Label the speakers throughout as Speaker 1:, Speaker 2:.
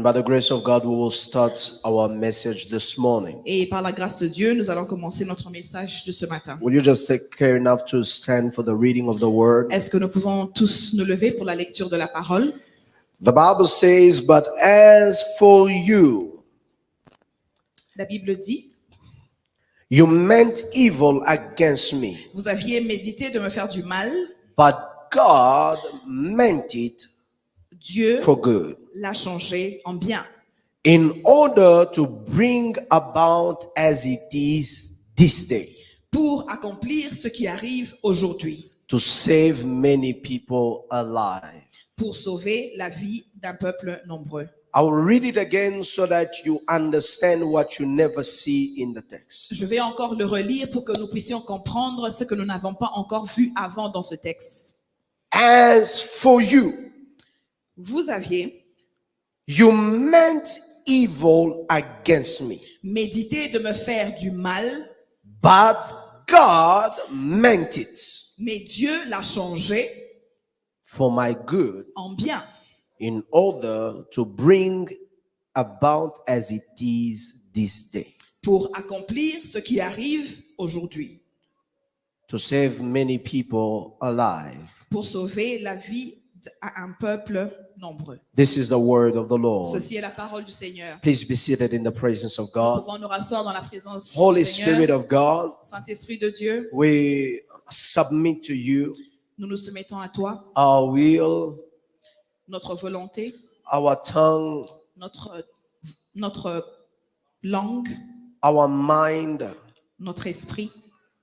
Speaker 1: And by the grace of God, we will start our message this morning.
Speaker 2: Et par la grâce de Dieu, nous allons commencer notre message de ce matin.
Speaker 1: Will you just take care enough to stand for the reading of the word?
Speaker 2: Est-ce que nous pouvons tous nous lever pour la lecture de la parole?
Speaker 1: The Bible says, "But as for you,
Speaker 2: La Bible dit,
Speaker 1: you meant evil against me,
Speaker 2: vous aviez médité de me faire du mal,
Speaker 1: but God meant it
Speaker 2: Dieu
Speaker 1: for good,
Speaker 2: l'a changé en bien,
Speaker 1: in order to bring about as it is this day,
Speaker 2: pour accomplir ce qui arrive aujourd'hui,
Speaker 1: to save many people alive."
Speaker 2: pour sauver la vie d'un peuple nombreux.
Speaker 1: I will read it again so that you understand what you never see in the text.
Speaker 2: Je vais encore le relire pour que nous puissions comprendre ce que nous n'avons pas encore vu avant dans ce texte.
Speaker 1: As for you,
Speaker 2: Vous aviez
Speaker 1: you meant evil against me,
Speaker 2: médité de me faire du mal,
Speaker 1: but God meant it
Speaker 2: mais Dieu l'a changé
Speaker 1: for my good,
Speaker 2: en bien,
Speaker 1: in order to bring about as it is this day,
Speaker 2: pour accomplir ce qui arrive aujourd'hui,
Speaker 1: to save many people alive.
Speaker 2: pour sauver la vie à un peuple nombreux.
Speaker 1: This is the word of the Lord.
Speaker 2: Ceci est la parole du Seigneur.
Speaker 1: Please be seated in the presence of
Speaker 2: Nous
Speaker 1: God.
Speaker 2: pouvons nous rasseoir dans la présence
Speaker 1: Holy
Speaker 2: du Seigneur.
Speaker 1: Spirit of God,
Speaker 2: Saint-Esprit de Dieu,
Speaker 1: we submit to you
Speaker 2: nous nous soumettons à toi,
Speaker 1: our will,
Speaker 2: notre volonté,
Speaker 1: our tongue,
Speaker 2: notre langue,
Speaker 1: our mind,
Speaker 2: notre esprit,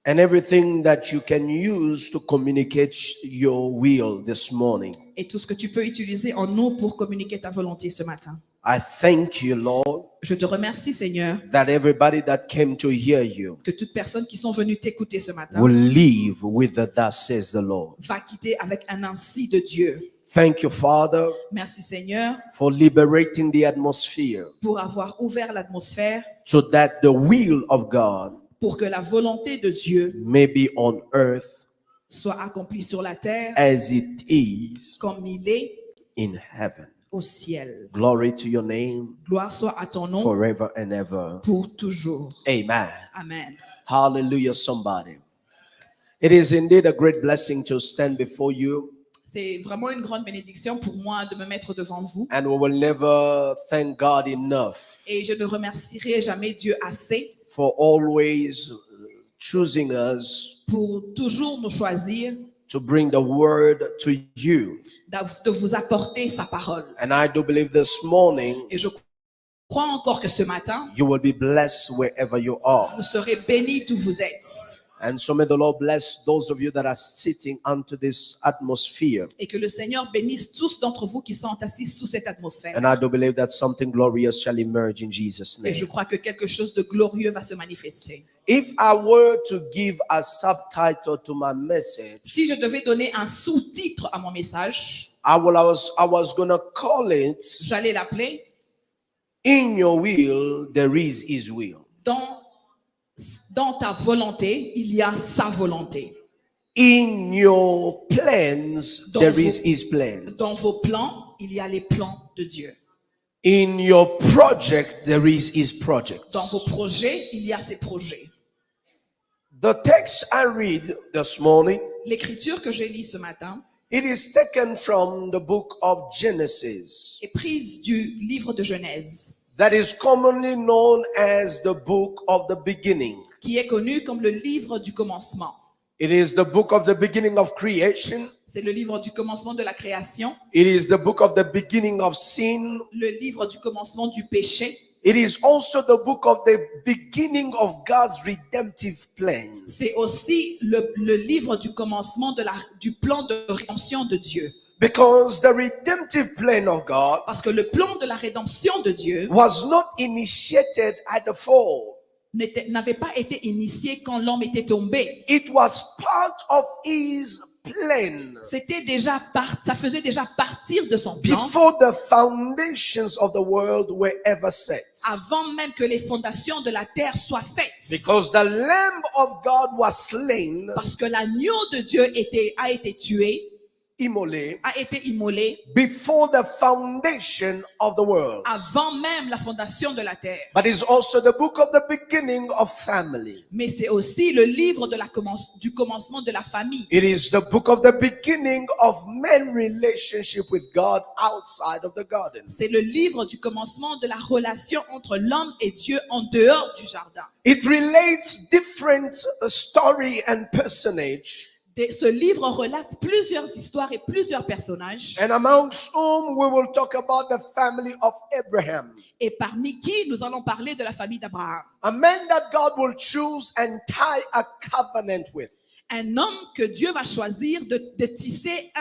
Speaker 1: and everything that you can use to communicate your will this morning.
Speaker 2: et tout ce que tu peux utiliser en nous pour communiquer ta volonté ce matin.
Speaker 1: I thank you, Lord,
Speaker 2: Je te remercie, Seigneur,
Speaker 1: that everybody that came to hear you
Speaker 2: que toute personne qui sont venues t'écouter ce matin
Speaker 1: will leave with a "Thus says the Lord."
Speaker 2: va quitter avec un ainsi de Dieu.
Speaker 1: Thank you, Father,
Speaker 2: Merci, Seigneur,
Speaker 1: for liberating the atmosphere
Speaker 2: pour avoir ouvert l'atmosphère
Speaker 1: so that the will of God
Speaker 2: pour que la volonté de Dieu
Speaker 1: may be on earth
Speaker 2: soit accomplie sur la terre
Speaker 1: as it is
Speaker 2: comme il est
Speaker 1: in heaven.
Speaker 2: au ciel.
Speaker 1: Glory to your name
Speaker 2: Gloire soit à ton nom
Speaker 1: forever and ever.
Speaker 2: pour toujours.
Speaker 1: Amen.
Speaker 2: Amen.
Speaker 1: Hallelujah, somebody. It is indeed a great blessing to stand before you,
Speaker 2: C'est vraiment une grande bénédiction pour moi de me mettre devant vous.
Speaker 1: and we will never thank God enough
Speaker 2: Et je ne remercierai jamais Dieu assez
Speaker 1: for always choosing us
Speaker 2: pour toujours nous choisir,
Speaker 1: to bring the word to you.
Speaker 2: de vous apporter sa parole.
Speaker 1: And I do believe this morning
Speaker 2: Et je crois encore que ce matin,
Speaker 1: you will be blessed wherever you are.
Speaker 2: vous serez bénis d'où vous êtes.
Speaker 1: And so may the Lord bless those of you that are sitting unto this atmosphere.
Speaker 2: Et que le Seigneur bénisse tous d'entre vous qui sont assis sous cette atmosphère.
Speaker 1: And I do believe that something glorious shall emerge in Jesus'
Speaker 2: Et je
Speaker 1: name.
Speaker 2: crois que quelque chose de glorieux va se manifester.
Speaker 1: If I were to give a subtitle to my message,
Speaker 2: Si je devais donner un sous-titre à mon message,
Speaker 1: I was gonna call it
Speaker 2: j'allais l'appeler
Speaker 1: "In Your Will There Is His Will."
Speaker 2: Dans ta volonté, il y a sa volonté.
Speaker 1: In your plans
Speaker 2: Dans
Speaker 1: there
Speaker 2: vos-
Speaker 1: is His plans.
Speaker 2: Dans vos plans, il y a les plans de Dieu.
Speaker 1: In your project there is His project.
Speaker 2: Dans vos projets, il y a ses projets.
Speaker 1: The text I read this morning,
Speaker 2: L'écriture que j'ai lue ce matin
Speaker 1: it is taken from the book of Genesis,
Speaker 2: est prise du livre de Genèse,
Speaker 1: that is commonly known as the book of the beginning.
Speaker 2: qui est connu comme le livre du commencement.
Speaker 1: It is the book of the beginning of creation.
Speaker 2: C'est le livre du commencement de la création,
Speaker 1: It is the book of the beginning of sin.
Speaker 2: le livre du commencement du péché.
Speaker 1: It is also the book of the beginning of God's redemptive plan.
Speaker 2: C'est aussi le livre du commencement du plan de rédemption de Dieu.
Speaker 1: Because the redemptive plan of God
Speaker 2: Parce que le plan de la rédemption de Dieu
Speaker 1: was not initiated at the fall.
Speaker 2: n'avait pas été initié quand l'homme était tombé.
Speaker 1: It was part of His plan
Speaker 2: Ça faisait déjà partir de son plan
Speaker 1: before the foundations of the world were ever set.
Speaker 2: avant même que les fondations de la terre soient faites.
Speaker 1: Because the Lamb of God was slain
Speaker 2: Parce que l'agneau de Dieu a été tué
Speaker 1: immolé
Speaker 2: a été immolé
Speaker 1: before the foundation of the world.
Speaker 2: avant même la fondation de la terre.
Speaker 1: But it's also the book of the beginning of family.
Speaker 2: Mais c'est aussi le livre du commencement de la famille.
Speaker 1: It is the book of the beginning of man's relationship with God outside of the garden.
Speaker 2: C'est le livre du commencement de la relation entre l'homme et Dieu en dehors du jardin.
Speaker 1: It relates different story and personage,
Speaker 2: Ce livre relate plusieurs histoires et plusieurs personnages.
Speaker 1: and amongst whom we will talk about the family of Abraham,
Speaker 2: Et parmi qui nous allons parler de la famille d'Abraham.
Speaker 1: a man that God will choose and tie a covenant with.
Speaker 2: Un homme que Dieu va choisir de tisser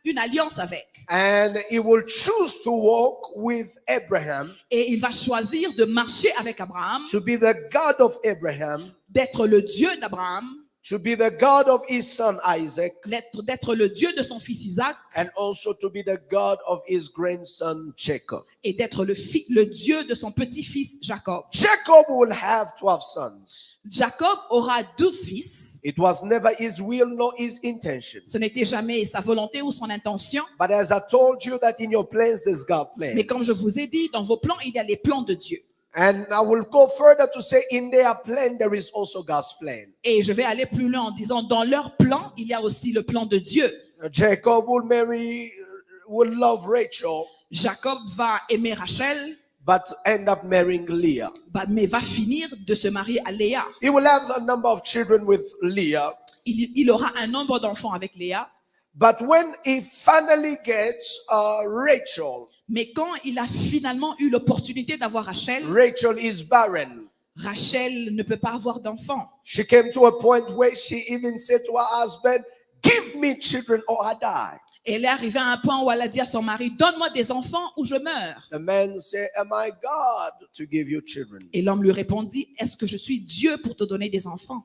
Speaker 2: une alliance avec.
Speaker 1: And he will choose to walk with Abraham,
Speaker 2: Et il va choisir de marcher avec Abraham,
Speaker 1: to be the God of Abraham,
Speaker 2: d'être le Dieu d'Abraham,
Speaker 1: to be the God of his son Isaac,
Speaker 2: d'être le Dieu de son fils Isaac
Speaker 1: and also to be the God of his grandson Jacob.
Speaker 2: et d'être le Dieu de son petit-fils Jacob.
Speaker 1: Jacob will have 12 sons.
Speaker 2: Jacob aura 12 fils.
Speaker 1: It was never his will nor his intention.
Speaker 2: Ce n'était jamais sa volonté ou son intention.
Speaker 1: But as I told you that in your plans, there's God's plan.
Speaker 2: Mais comme je vous ai dit, dans vos plans, il y a les plans de Dieu.
Speaker 1: And I will go further to say in their plan, there is also God's plan.
Speaker 2: Et je vais aller plus loin en disant, dans leur plan, il y a aussi le plan de Dieu.
Speaker 1: Jacob will love Rachel,
Speaker 2: Jacob va aimer Rachel,
Speaker 1: but end up marrying Leah.
Speaker 2: mais va finir de se marier à Léa.
Speaker 1: He will have a number of children with Leah.
Speaker 2: Il aura un nombre d'enfants avec Léa.
Speaker 1: But when he finally gets Rachel,
Speaker 2: Mais quand il a finalement eu l'opportunité d'avoir Rachel,
Speaker 1: Rachel is barren.
Speaker 2: Rachel ne peut pas avoir d'enfants.
Speaker 1: She came to a point where she even said to her husband, "Give me children or I die."
Speaker 2: Elle est arrivée à un point où elle a dit à son mari, donne-moi des enfants ou je meurs.
Speaker 1: The man said, "Am I God to give you children?"
Speaker 2: Et l'homme lui répondit, est-ce que je suis Dieu pour te donner des enfants?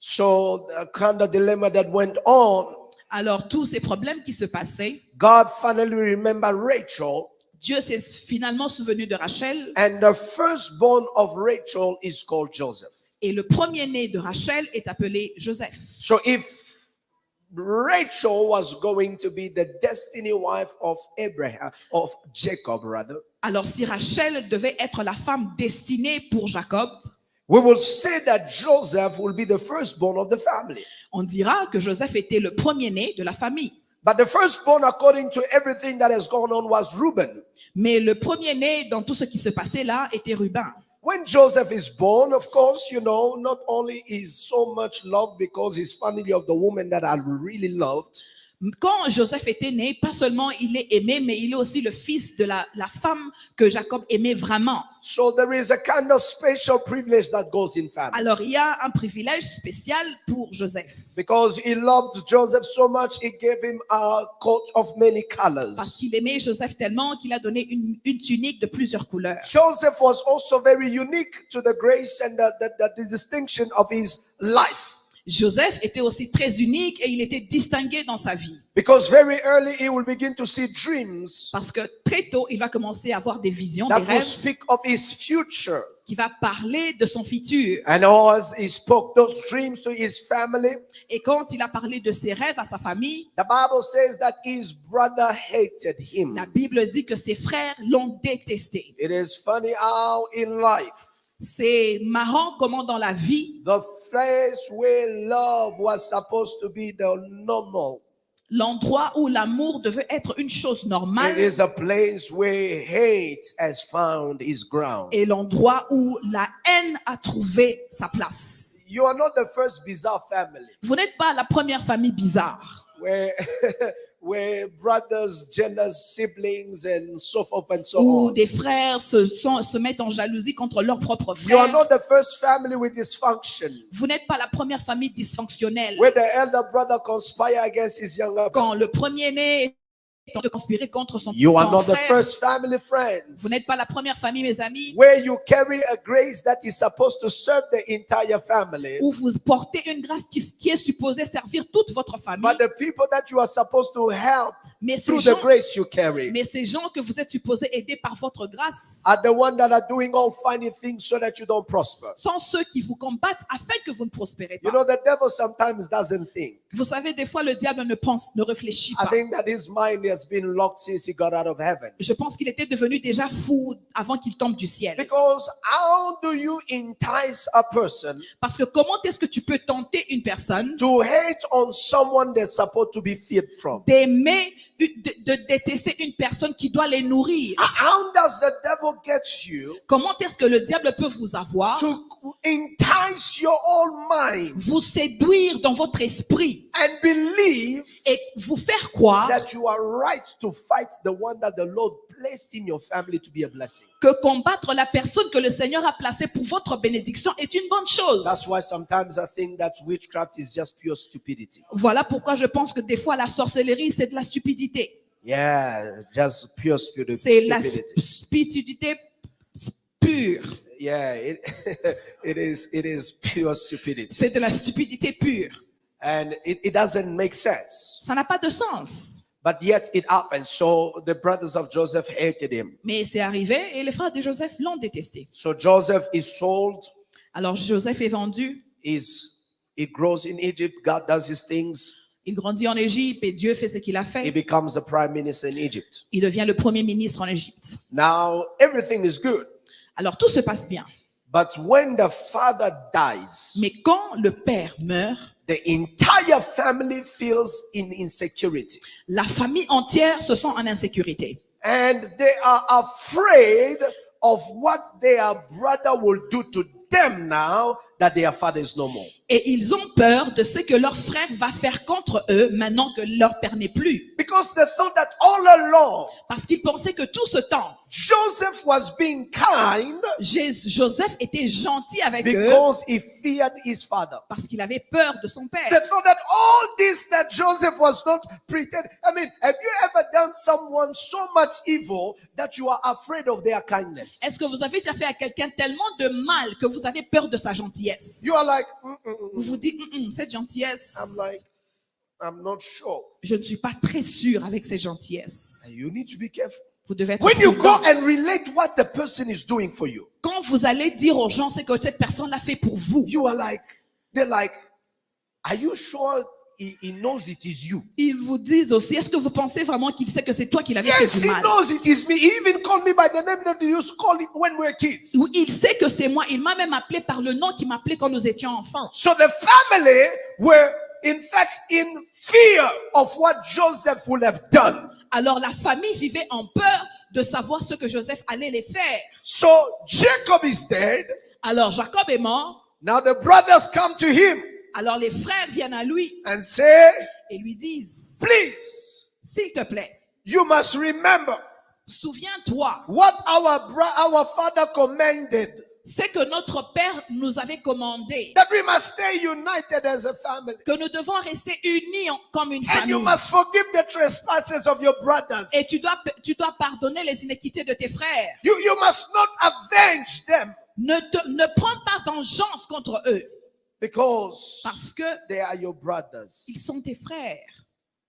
Speaker 1: So the kind of dilemma that went on,
Speaker 2: Alors tous ces problèmes qui se passaient,
Speaker 1: God finally remembered Rachel,
Speaker 2: Dieu s'est finalement souvenu de Rachel.
Speaker 1: and the firstborn of Rachel is called Joseph.
Speaker 2: Et le premier-né de Rachel est appelé Joseph.
Speaker 1: So if Rachel was going to be the destiny wife of Jacob rather,
Speaker 2: Alors si Rachel devait être la femme destinée pour Jacob,
Speaker 1: we will say that Joseph will be the firstborn of the family.
Speaker 2: on dira que Joseph était le premier-né de la famille.
Speaker 1: But the firstborn, according to everything that has gone on, was Reuben.
Speaker 2: Mais le premier-né dans tout ce qui se passait là était Ruben.
Speaker 1: When Joseph is born, of course, you know, not only is so much loved because he's family of the woman that I really loved,
Speaker 2: Quand Joseph était né, pas seulement il est aimé, mais il est aussi le fils de la femme que Jacob aimait vraiment.
Speaker 1: so there is a kind of special privilege that goes in family.
Speaker 2: Alors il y a un privilège spécial pour Joseph.
Speaker 1: Because he loved Joseph so much, he gave him a coat of many
Speaker 2: Parce
Speaker 1: colors.
Speaker 2: qu'il aimait Joseph tellement qu'il a donné une tunique de plusieurs couleurs.
Speaker 1: Joseph was also very unique to the grace and the distinction of his life.
Speaker 2: Joseph était aussi très unique et il était distingué dans sa vie.
Speaker 1: Because very early he will begin to see dreams
Speaker 2: Parce que très tôt, il va commencer à avoir des visions, des
Speaker 1: that will
Speaker 2: rêves
Speaker 1: speak of his future.
Speaker 2: qui va parler de son futur.
Speaker 1: And as he spoke those dreams to his family,
Speaker 2: Et quand il a parlé de ses rêves à sa famille,
Speaker 1: the Bible says that his brother hated him.
Speaker 2: la Bible dit que ses frères l'ont détesté.
Speaker 1: It is funny how in life,
Speaker 2: C'est marrant comment dans la vie,
Speaker 1: the place where love was supposed to be the normal,
Speaker 2: l'endroit où l'amour devait être une chose
Speaker 1: it
Speaker 2: normale
Speaker 1: is a place where hate has found its ground.
Speaker 2: et l'endroit où la haine a trouvé sa place.
Speaker 1: You are not the first bizarre family
Speaker 2: Vous n'êtes pas la première famille bizarre
Speaker 1: where brothers, jealous siblings, and so forth and so
Speaker 2: où
Speaker 1: on.
Speaker 2: des frères se mettent en jalousie contre leurs propres
Speaker 1: You are
Speaker 2: frères.
Speaker 1: not the first family with dysfunction,
Speaker 2: Vous n'êtes pas la première famille dysfonctionnelle.
Speaker 1: where the elder brother conspire against his younger
Speaker 2: Quand
Speaker 1: brother.
Speaker 2: le premier-né est en train de conspirer contre son
Speaker 1: You are not the
Speaker 2: frère.
Speaker 1: first family, friends,
Speaker 2: Vous n'êtes pas la première famille, mes amis,
Speaker 1: where you carry a grace that is supposed to serve the entire family,
Speaker 2: où vous portez une grâce qui est supposée servir toute votre famille.
Speaker 1: but the people that you are supposed to help
Speaker 2: Mais ces
Speaker 1: through the
Speaker 2: gens,
Speaker 1: grace you carry
Speaker 2: mais ces gens que vous êtes supposés aider par votre grâce
Speaker 1: are the ones that are doing all funny things so that you don't prosper.
Speaker 2: sont ceux qui vous combattent afin que vous ne prospérez
Speaker 1: You
Speaker 2: pas.
Speaker 1: know, the devil sometimes doesn't think.
Speaker 2: Vous savez, des fois, le diable ne réfléchit
Speaker 1: I
Speaker 2: pas.
Speaker 1: think that his mind has been locked since he got out of heaven.
Speaker 2: Je pense qu'il était devenu déjà fou avant qu'il tombe du ciel.
Speaker 1: Because how do you entice a person
Speaker 2: Parce que comment est-ce que tu peux tenter une personne
Speaker 1: to hate on someone they're supposed to be fed from?
Speaker 2: d'aimer, de détester une personne qui doit les nourrir?
Speaker 1: How does the devil get you
Speaker 2: Comment est-ce que le diable peut vous avoir,
Speaker 1: to entice your own mind
Speaker 2: vous séduire dans votre esprit
Speaker 1: and believe
Speaker 2: et vous faire croire
Speaker 1: that you are right to fight the one that the Lord placed in your family to be a blessing?
Speaker 2: que combattre la personne que le Seigneur a placée pour votre bénédiction est une bonne chose?
Speaker 1: That's why sometimes I think that witchcraft is just pure stupidity.
Speaker 2: Voilà pourquoi je pense que des fois la sorcellerie, c'est de la stupidité.
Speaker 1: Yeah, just pure
Speaker 2: C'est la
Speaker 1: stupidity.
Speaker 2: stupidité pure.
Speaker 1: Yeah, it is pure stupidity.
Speaker 2: C'est de la stupidité pure.
Speaker 1: And it doesn't make sense.
Speaker 2: Ça n'a pas de sens.
Speaker 1: But yet it happened. So the brothers of Joseph hated him.
Speaker 2: Mais c'est arrivé et les frères de Joseph l'ont détesté.
Speaker 1: So Joseph is sold.
Speaker 2: Alors Joseph est vendu,
Speaker 1: He grows in Egypt. God does his things.
Speaker 2: il grandit en Égypte et Dieu fait ce qu'il a
Speaker 1: He
Speaker 2: fait.
Speaker 1: becomes the prime minister in Egypt.
Speaker 2: Il devient le premier ministre en Égypte.
Speaker 1: Now everything is good.
Speaker 2: Alors tout se passe bien.
Speaker 1: But when the father dies,
Speaker 2: Mais quand le père meurt,
Speaker 1: the entire family feels in insecurity.
Speaker 2: la famille entière se sent en insécurité.
Speaker 1: And they are afraid of what their brother will do to them now that their father is no more.
Speaker 2: Et ils ont peur de ce que leur frère va faire contre eux maintenant que leur père n'est plus.
Speaker 1: Because they thought that all along,
Speaker 2: Parce qu'ils pensaient que tout ce temps,
Speaker 1: Joseph was being kind
Speaker 2: Joseph était gentil avec eux
Speaker 1: because he feared his father.
Speaker 2: parce qu'il avait peur de son
Speaker 1: They
Speaker 2: père.
Speaker 1: thought that all this that Joseph was not pretend. I mean, have you ever done someone so much evil that you are afraid of their kindness?
Speaker 2: Est-ce que vous avez déjà fait à quelqu'un tellement de mal que vous avez peur de sa gentillesse?
Speaker 1: You are like,
Speaker 2: Vous vous dites, cette gentillesse,
Speaker 1: I'm not sure.
Speaker 2: je ne suis pas très sûr avec cette gentillesse.
Speaker 1: And you need to be careful.
Speaker 2: Vous devez être
Speaker 1: When you go
Speaker 2: prudent.
Speaker 1: and relate what the person is doing for you,
Speaker 2: Quand vous allez dire aux gens ce que cette personne l'a fait pour vous,
Speaker 1: you are like, they're like, are you sure he knows it is you?
Speaker 2: ils vous disent aussi, est-ce que vous pensez vraiment qu'il sait que c'est toi qui l'avais
Speaker 1: Yes,
Speaker 2: fait du
Speaker 1: he
Speaker 2: mal?
Speaker 1: knows it is me. He even called me by the name that he used to call it when we were kids.
Speaker 2: Ou il sait que c'est moi. Il m'a même appelé par le nom qu'il m'appelait quand nous étions enfants.
Speaker 1: So the family were, in fact, in fear of what Joseph would have done.
Speaker 2: Alors la famille vivait en peur de savoir ce que Joseph allait les faire.
Speaker 1: So Jacob is dead.
Speaker 2: Alors Jacob est mort.
Speaker 1: Now the brothers come to him
Speaker 2: Alors les frères viennent à lui
Speaker 1: and say,
Speaker 2: et lui disent,
Speaker 1: please,
Speaker 2: s'il te plaît,
Speaker 1: you must remember
Speaker 2: souviens-toi,
Speaker 1: what our father commanded,
Speaker 2: c'est que notre père nous avait commandé
Speaker 1: that we must stay united as a family.
Speaker 2: que nous devons rester unis comme une
Speaker 1: And you
Speaker 2: famille.
Speaker 1: must forgive the trespasses of your brothers.
Speaker 2: Et tu dois pardonner les iniquités de tes frères.
Speaker 1: You must not avenge them
Speaker 2: Ne prends pas vengeance contre eux
Speaker 1: because
Speaker 2: parce que
Speaker 1: they are your brothers.
Speaker 2: ils sont tes frères.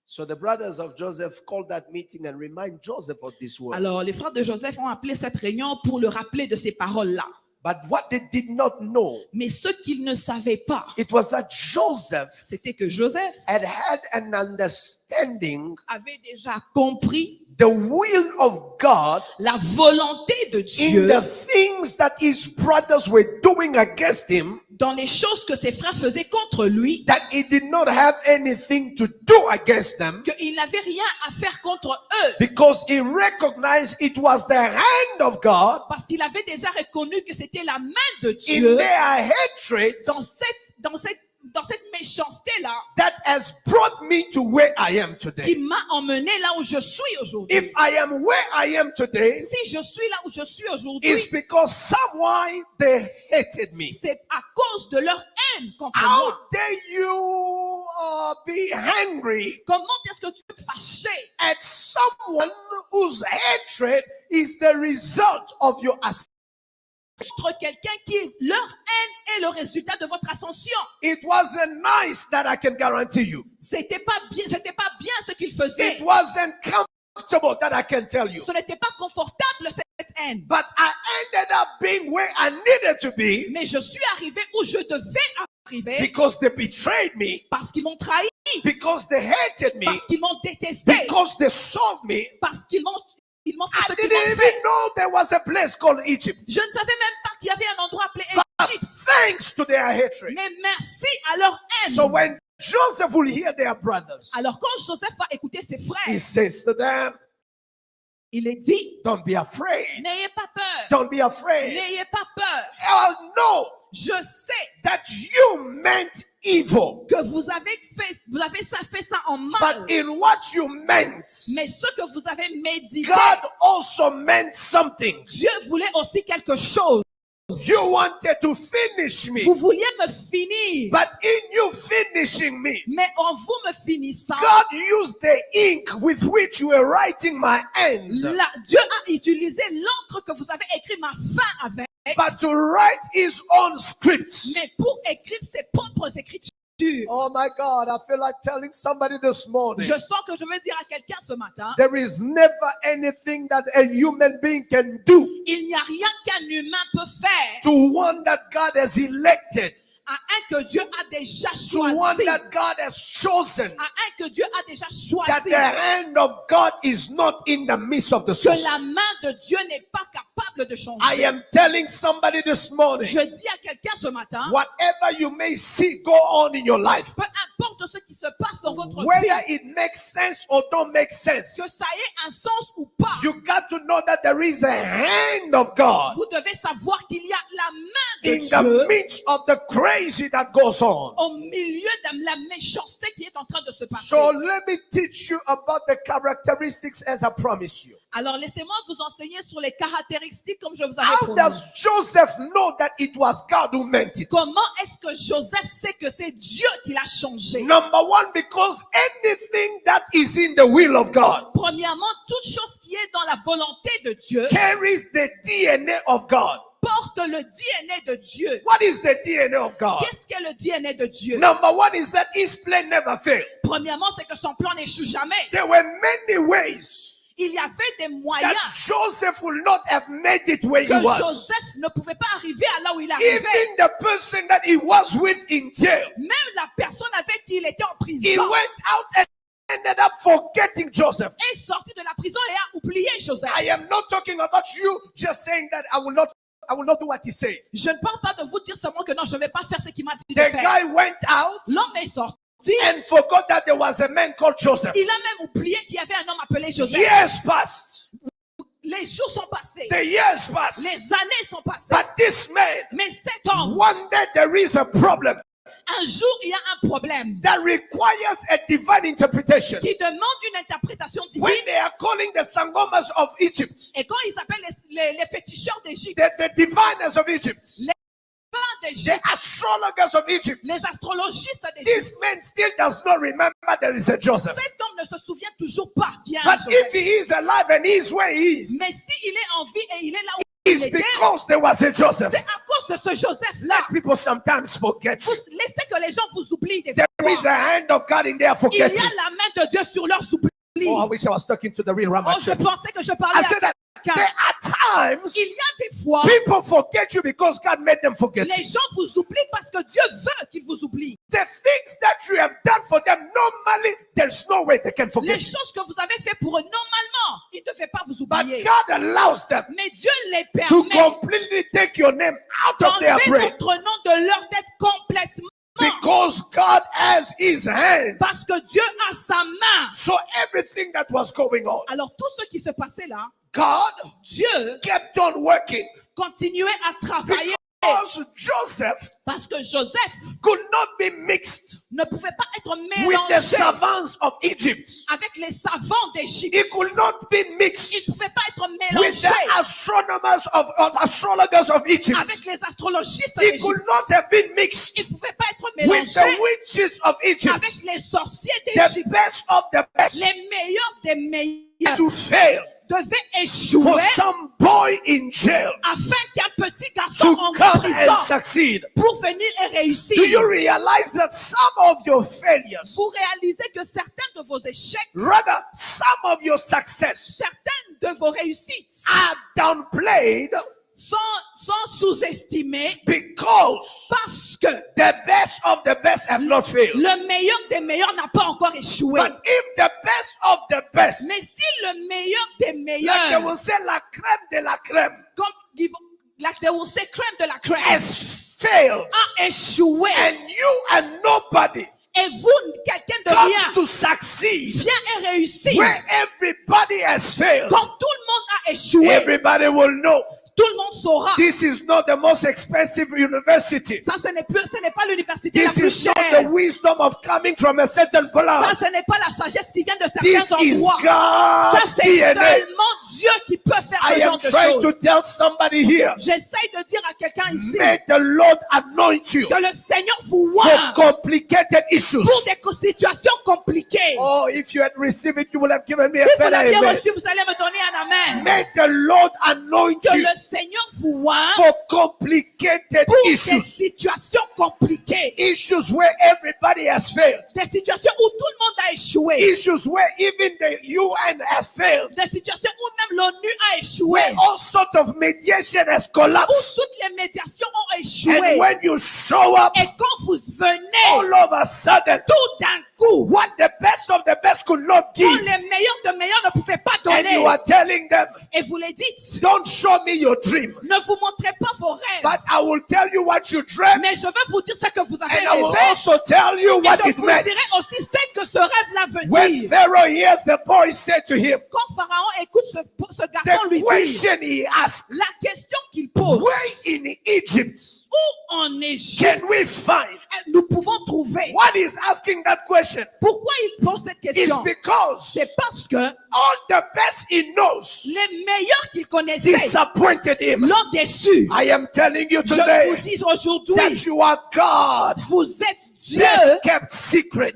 Speaker 1: So the brothers of Joseph called that meeting and remind Joseph of this word.
Speaker 2: Alors les frères de Joseph ont appelé cette réunion pour le rappeler de ces paroles-là.
Speaker 1: But what they did not know,
Speaker 2: Mais ce qu'ils ne savaient pas,
Speaker 1: it was that Joseph
Speaker 2: c'était que Joseph
Speaker 1: had an understanding
Speaker 2: avait déjà compris
Speaker 1: the will of God
Speaker 2: la volonté de
Speaker 1: in
Speaker 2: Dieu
Speaker 1: the things that his brothers were doing against him,
Speaker 2: dans les choses que ses frères faisaient contre lui,
Speaker 1: that he did not have anything to do against them
Speaker 2: qu'il n'avait rien à faire contre eux,
Speaker 1: because he recognized it was the hand of God
Speaker 2: parce qu'il avait déjà reconnu que c'était la main de
Speaker 1: in
Speaker 2: Dieu
Speaker 1: their hatred
Speaker 2: dans cette méchanceté-là
Speaker 1: that has brought me to where I am
Speaker 2: qui
Speaker 1: today.
Speaker 2: m'a emmené là où je suis aujourd'hui.
Speaker 1: If I am where I am today,
Speaker 2: Si je suis là où je suis aujourd'hui,
Speaker 1: it's because someone they hated me.
Speaker 2: c'est à cause de leur haine contre
Speaker 1: How
Speaker 2: moi.
Speaker 1: dare you be angry
Speaker 2: Comment est-ce que tu peux te fâcher
Speaker 1: at someone whose hatred is the result of your
Speaker 2: contre quelqu'un qui leur haine est le résultat de votre ascension.
Speaker 1: It wasn't nice, that I can guarantee you.
Speaker 2: C'était pas bien ce qu'il faisait.
Speaker 1: It wasn't comfortable, that I can tell you.
Speaker 2: Ce n'était pas confortable cette haine.
Speaker 1: But I ended up being where I needed to be
Speaker 2: Mais je suis arrivé où je devais arriver
Speaker 1: because they betrayed me,
Speaker 2: parce qu'ils m'ont trahi,
Speaker 1: because they hated me,
Speaker 2: parce qu'ils m'ont détesté,
Speaker 1: because they sold me.
Speaker 2: parce qu'ils m'ont fait
Speaker 1: I
Speaker 2: ce qu'ils
Speaker 1: didn't
Speaker 2: m'ont
Speaker 1: even
Speaker 2: fait.
Speaker 1: know there was a place called Egypt.
Speaker 2: Je ne savais même pas qu'il y avait un endroit appelé
Speaker 1: But
Speaker 2: Égypte.
Speaker 1: thanks to their hatred.
Speaker 2: Mais merci à leur haine.
Speaker 1: So when Joseph will hear their brothers,
Speaker 2: Alors quand Joseph va écouter ses
Speaker 1: he
Speaker 2: frères,
Speaker 1: says to them,
Speaker 2: il est dit,
Speaker 1: don't be afraid.
Speaker 2: n'ayez pas peur,
Speaker 1: Don't be afraid.
Speaker 2: n'ayez pas peur.
Speaker 1: I know
Speaker 2: Je sais
Speaker 1: that you meant evil.
Speaker 2: que vous avez fait ça en mal.
Speaker 1: But in what you meant,
Speaker 2: Mais ce que vous avez médité,
Speaker 1: God also meant something.
Speaker 2: Dieu voulait aussi quelque chose.
Speaker 1: You wanted to finish me.
Speaker 2: Vous vouliez me finir.
Speaker 1: But in you finishing me,
Speaker 2: Mais en vous me finissant,
Speaker 1: God used the ink with which you were writing my end.
Speaker 2: Dieu a utilisé l'encre que vous avez écrit ma fin avec,
Speaker 1: But to write his own scripts.
Speaker 2: mais pour écrire ses propres écritures.
Speaker 1: Oh my God, I feel like telling somebody this morning.
Speaker 2: Je sens que je veux dire à quelqu'un ce matin,
Speaker 1: There is never anything that a human being can do
Speaker 2: il n'y a rien qu'un humain peut faire
Speaker 1: to one that God has elected,
Speaker 2: à un que Dieu a déjà
Speaker 1: to one
Speaker 2: choisi,
Speaker 1: that God has chosen,
Speaker 2: à un que Dieu a déjà
Speaker 1: that
Speaker 2: choisi,
Speaker 1: the hand of God is not in the midst of the
Speaker 2: que
Speaker 1: source.
Speaker 2: la main de Dieu n'est pas capable de
Speaker 1: I
Speaker 2: changer.
Speaker 1: am telling somebody this morning,
Speaker 2: Je dis à quelqu'un ce matin,
Speaker 1: whatever you may see go on in your life,
Speaker 2: peu importe ce qui se passe dans votre
Speaker 1: whether
Speaker 2: vie,
Speaker 1: it makes sense or don't make sense,
Speaker 2: que ça ait un sens ou pas,
Speaker 1: you got to know that there is a hand of God
Speaker 2: vous devez savoir qu'il y a la main de
Speaker 1: in the
Speaker 2: Dieu
Speaker 1: midst of the crazy that goes on.
Speaker 2: au milieu de la méchanceté qui est en train de se passer.
Speaker 1: So let me teach you about the characteristics as I promised you.
Speaker 2: Alors laissez-moi vous enseigner sur les caractéristiques comme je vous avais
Speaker 1: How
Speaker 2: promis.
Speaker 1: does Joseph know that it was God who meant it?
Speaker 2: Comment est-ce que Joseph sait que c'est Dieu qui l'a changé?
Speaker 1: Number one, because anything that is in the will of God
Speaker 2: Premièrement, toute chose qui est dans la volonté de Dieu
Speaker 1: carries the DNA of God.
Speaker 2: porte le DNA de Dieu.
Speaker 1: What is the DNA of God?
Speaker 2: Qu'est-ce qu'est le DNA de Dieu?
Speaker 1: Number one is that his plan never failed.
Speaker 2: Premièrement, c'est que son plan n'échoue jamais.
Speaker 1: There were many ways
Speaker 2: Il y avait des
Speaker 1: that
Speaker 2: moyens
Speaker 1: Joseph would not have made it where he
Speaker 2: que
Speaker 1: was.
Speaker 2: Joseph ne pouvait pas arriver à là où il arrivait.
Speaker 1: Even the person that he was with in jail,
Speaker 2: Même la personne avec qui il était en
Speaker 1: he
Speaker 2: prison
Speaker 1: went out and ended up forgetting Joseph.
Speaker 2: est sorti de la prison et a oublié Joseph.
Speaker 1: I am not talking about you just saying that I will not do what he said.
Speaker 2: Je ne parle pas de vous dire seulement que non, je ne vais pas faire ce qu'il m'a dit
Speaker 1: The
Speaker 2: de faire.
Speaker 1: guy went out
Speaker 2: L'homme est sorti.
Speaker 1: and forgot that there was a man called Joseph.
Speaker 2: Il a même oublié qu'il y avait un homme appelé Joseph.
Speaker 1: Years passed.
Speaker 2: Les jours sont passés.
Speaker 1: The years passed.
Speaker 2: Les années sont passées.
Speaker 1: But this man,
Speaker 2: Mais cet homme,
Speaker 1: one day there is a problem
Speaker 2: un jour, il y a un problème
Speaker 1: that requires a divine interpretation.
Speaker 2: qui demande une interprétation divine.
Speaker 1: When they are calling the Sangomas of Egypt,
Speaker 2: Et quand ils appellent les féticheurs d'Égypte,
Speaker 1: the diviners of Egypt,
Speaker 2: les
Speaker 1: the
Speaker 2: d'Égypte,
Speaker 1: astrologers of Egypt,
Speaker 2: les astrologistes d'Égypte,
Speaker 1: this man still does not remember there is a Joseph.
Speaker 2: cet homme ne se souvient toujours pas qu'il y a un
Speaker 1: But
Speaker 2: Joseph.
Speaker 1: if he is alive and he is where he is,
Speaker 2: Mais s'il est en vie et il est là où il
Speaker 1: it's
Speaker 2: était,
Speaker 1: because there was a Joseph.
Speaker 2: c'est à cause de ce Joseph-là.
Speaker 1: Let people sometimes forget
Speaker 2: Vous
Speaker 1: you.
Speaker 2: laissez que les gens vous oublient des
Speaker 1: There
Speaker 2: fois.
Speaker 1: is a hand of God in their
Speaker 2: Il y a
Speaker 1: forgetting.
Speaker 2: la main de Dieu sur leurs oublis.
Speaker 1: Oh, I wish I was talking to the real
Speaker 2: Oh,
Speaker 1: Rama
Speaker 2: je
Speaker 1: church.
Speaker 2: pensais que je
Speaker 1: I
Speaker 2: parlais
Speaker 1: said
Speaker 2: à
Speaker 1: that there
Speaker 2: quelqu'un.
Speaker 1: are times
Speaker 2: Il y a des fois,
Speaker 1: people forget you because God made them forget
Speaker 2: les
Speaker 1: you.
Speaker 2: gens vous oublient parce que Dieu veut qu'ils vous oublient.
Speaker 1: The things that you have done for them, normally there's no way they can
Speaker 2: Les
Speaker 1: forget you.
Speaker 2: choses que vous avez fait pour eux, normalement, ils ne devaient pas vous
Speaker 1: But
Speaker 2: oublier.
Speaker 1: God allows them
Speaker 2: Mais Dieu les
Speaker 1: to
Speaker 2: permet
Speaker 1: completely take your name out of their
Speaker 2: d'enlever
Speaker 1: brain
Speaker 2: votre nom de leur tête complètement.
Speaker 1: because God has his hand.
Speaker 2: Parce que Dieu a sa main.
Speaker 1: So everything that was going on,
Speaker 2: Alors tout ce qui se passait là,
Speaker 1: God
Speaker 2: Dieu
Speaker 1: kept on working
Speaker 2: continuait à travailler.
Speaker 1: because Joseph
Speaker 2: Parce que Joseph
Speaker 1: could not be mixed
Speaker 2: ne pouvait pas être
Speaker 1: with the
Speaker 2: mélangé
Speaker 1: savants of Egypt.
Speaker 2: avec les savants d'Égypte.
Speaker 1: He could not be
Speaker 2: Il
Speaker 1: mixed
Speaker 2: ne pouvait pas être
Speaker 1: with
Speaker 2: mélangé
Speaker 1: the astronomers of astrologers of Egypt.
Speaker 2: avec les astrologistes
Speaker 1: He could
Speaker 2: d'Égypte.
Speaker 1: not have been mixed
Speaker 2: Il ne pouvait pas être
Speaker 1: with
Speaker 2: mélangé
Speaker 1: the witches of Egypt.
Speaker 2: avec les sorciers
Speaker 1: The
Speaker 2: d'Égypte.
Speaker 1: best of the best
Speaker 2: Les meilleurs des meilleurs
Speaker 1: to fail.
Speaker 2: devait
Speaker 1: for
Speaker 2: échouer
Speaker 1: some boy in jail
Speaker 2: afin qu'un petit garçon
Speaker 1: to
Speaker 2: en
Speaker 1: come
Speaker 2: prison
Speaker 1: and succeed.
Speaker 2: pour venir et réussir.
Speaker 1: Do you realize that some of your failures,
Speaker 2: Vous réalisez que certains de vos échecs,
Speaker 1: rather some of your success,
Speaker 2: certaines de vos réussites
Speaker 1: are downplayed
Speaker 2: sont sous-estimées
Speaker 1: because
Speaker 2: parce que
Speaker 1: the best of the best have not failed.
Speaker 2: le meilleur des meilleurs n'a pas encore échoué.
Speaker 1: But if the best of the best,
Speaker 2: Mais si le meilleur des
Speaker 1: like they
Speaker 2: meilleurs,
Speaker 1: will say, la crème de la crème,
Speaker 2: comme like they will say crème de la crème,
Speaker 1: has failed,
Speaker 2: a échoué,
Speaker 1: and you and nobody
Speaker 2: et vous, quelqu'un de
Speaker 1: comes
Speaker 2: rien,
Speaker 1: to succeed
Speaker 2: vient et réussit,
Speaker 1: where everybody has failed,
Speaker 2: quand tout le monde a échoué,
Speaker 1: everybody will know
Speaker 2: tout le monde saura.
Speaker 1: this is not the most expensive university.
Speaker 2: Ça, ce n'est pas l'université la
Speaker 1: This
Speaker 2: plus
Speaker 1: is not
Speaker 2: chère.
Speaker 1: the wisdom of coming from a certain
Speaker 2: Ça,
Speaker 1: place.
Speaker 2: ce n'est pas la sagesse qui vient de
Speaker 1: This
Speaker 2: certains
Speaker 1: is
Speaker 2: endroits. Ça,
Speaker 1: God's
Speaker 2: c'est
Speaker 1: DNA.
Speaker 2: seulement Dieu qui peut faire
Speaker 1: I
Speaker 2: ce genre
Speaker 1: am
Speaker 2: de
Speaker 1: trying to
Speaker 2: choses.
Speaker 1: tell somebody here,
Speaker 2: J'essaye de dire à quelqu'un ici
Speaker 1: may the Lord anoint you
Speaker 2: que le Seigneur vous
Speaker 1: for
Speaker 2: voit
Speaker 1: complicated issues.
Speaker 2: pour des situations compliquées.
Speaker 1: Oh, if you had received it, you would have given me a
Speaker 2: Si vous
Speaker 1: better
Speaker 2: l'aviez
Speaker 1: amen.
Speaker 2: reçu, vous allez me donner un amen.
Speaker 1: May the Lord anoint
Speaker 2: Que
Speaker 1: you
Speaker 2: le Seigneur vous voit
Speaker 1: for complicated
Speaker 2: pour des
Speaker 1: issues.
Speaker 2: situations compliquées.
Speaker 1: Issues where everybody has failed.
Speaker 2: Des situations où tout le monde a échoué.
Speaker 1: Issues where even the UN has failed.
Speaker 2: Des situations où même l'ONU a échoué.
Speaker 1: Where all sorts of mediation has
Speaker 2: Où
Speaker 1: collapsed.
Speaker 2: toutes les médiations ont
Speaker 1: And
Speaker 2: échoué.
Speaker 1: when you show up,
Speaker 2: Et quand vous venez,
Speaker 1: all of a sudden,
Speaker 2: tout d'un coup,
Speaker 1: what the best of the best could not
Speaker 2: quand
Speaker 1: give,
Speaker 2: les meilleurs de meilleurs ne pouvaient pas
Speaker 1: and
Speaker 2: donner,
Speaker 1: you are telling them,
Speaker 2: et vous les dites,
Speaker 1: don't show me your dream,
Speaker 2: ne vous montrez pas vos rêves,
Speaker 1: but I will tell you what you dreamt,
Speaker 2: mais je vais vous dire ce que vous avez
Speaker 1: and I will
Speaker 2: rêvé,
Speaker 1: also tell you
Speaker 2: et
Speaker 1: what
Speaker 2: je
Speaker 1: it
Speaker 2: vous
Speaker 1: meant.
Speaker 2: dirai aussi ce que ce rêve-là veut
Speaker 1: When
Speaker 2: dire.
Speaker 1: Pharaoh hears the boy say to him,
Speaker 2: Quand Pharaon écoute ce garçon lui
Speaker 1: the
Speaker 2: dire,
Speaker 1: question he asked,
Speaker 2: la question qu'il pose,
Speaker 1: where in Egypt
Speaker 2: où en Égypte
Speaker 1: can we find?
Speaker 2: nous pouvons trouver?
Speaker 1: What is asking that question
Speaker 2: Pourquoi il pose cette
Speaker 1: is
Speaker 2: question?
Speaker 1: because
Speaker 2: C'est parce que
Speaker 1: all the best he knows
Speaker 2: les meilleurs qu'il connaissait
Speaker 1: disappointed him.
Speaker 2: l'ont déçu.
Speaker 1: I am telling you
Speaker 2: Je vous
Speaker 1: today
Speaker 2: dis aujourd'hui,
Speaker 1: that you are God,
Speaker 2: vous êtes Dieu,
Speaker 1: best kept secret.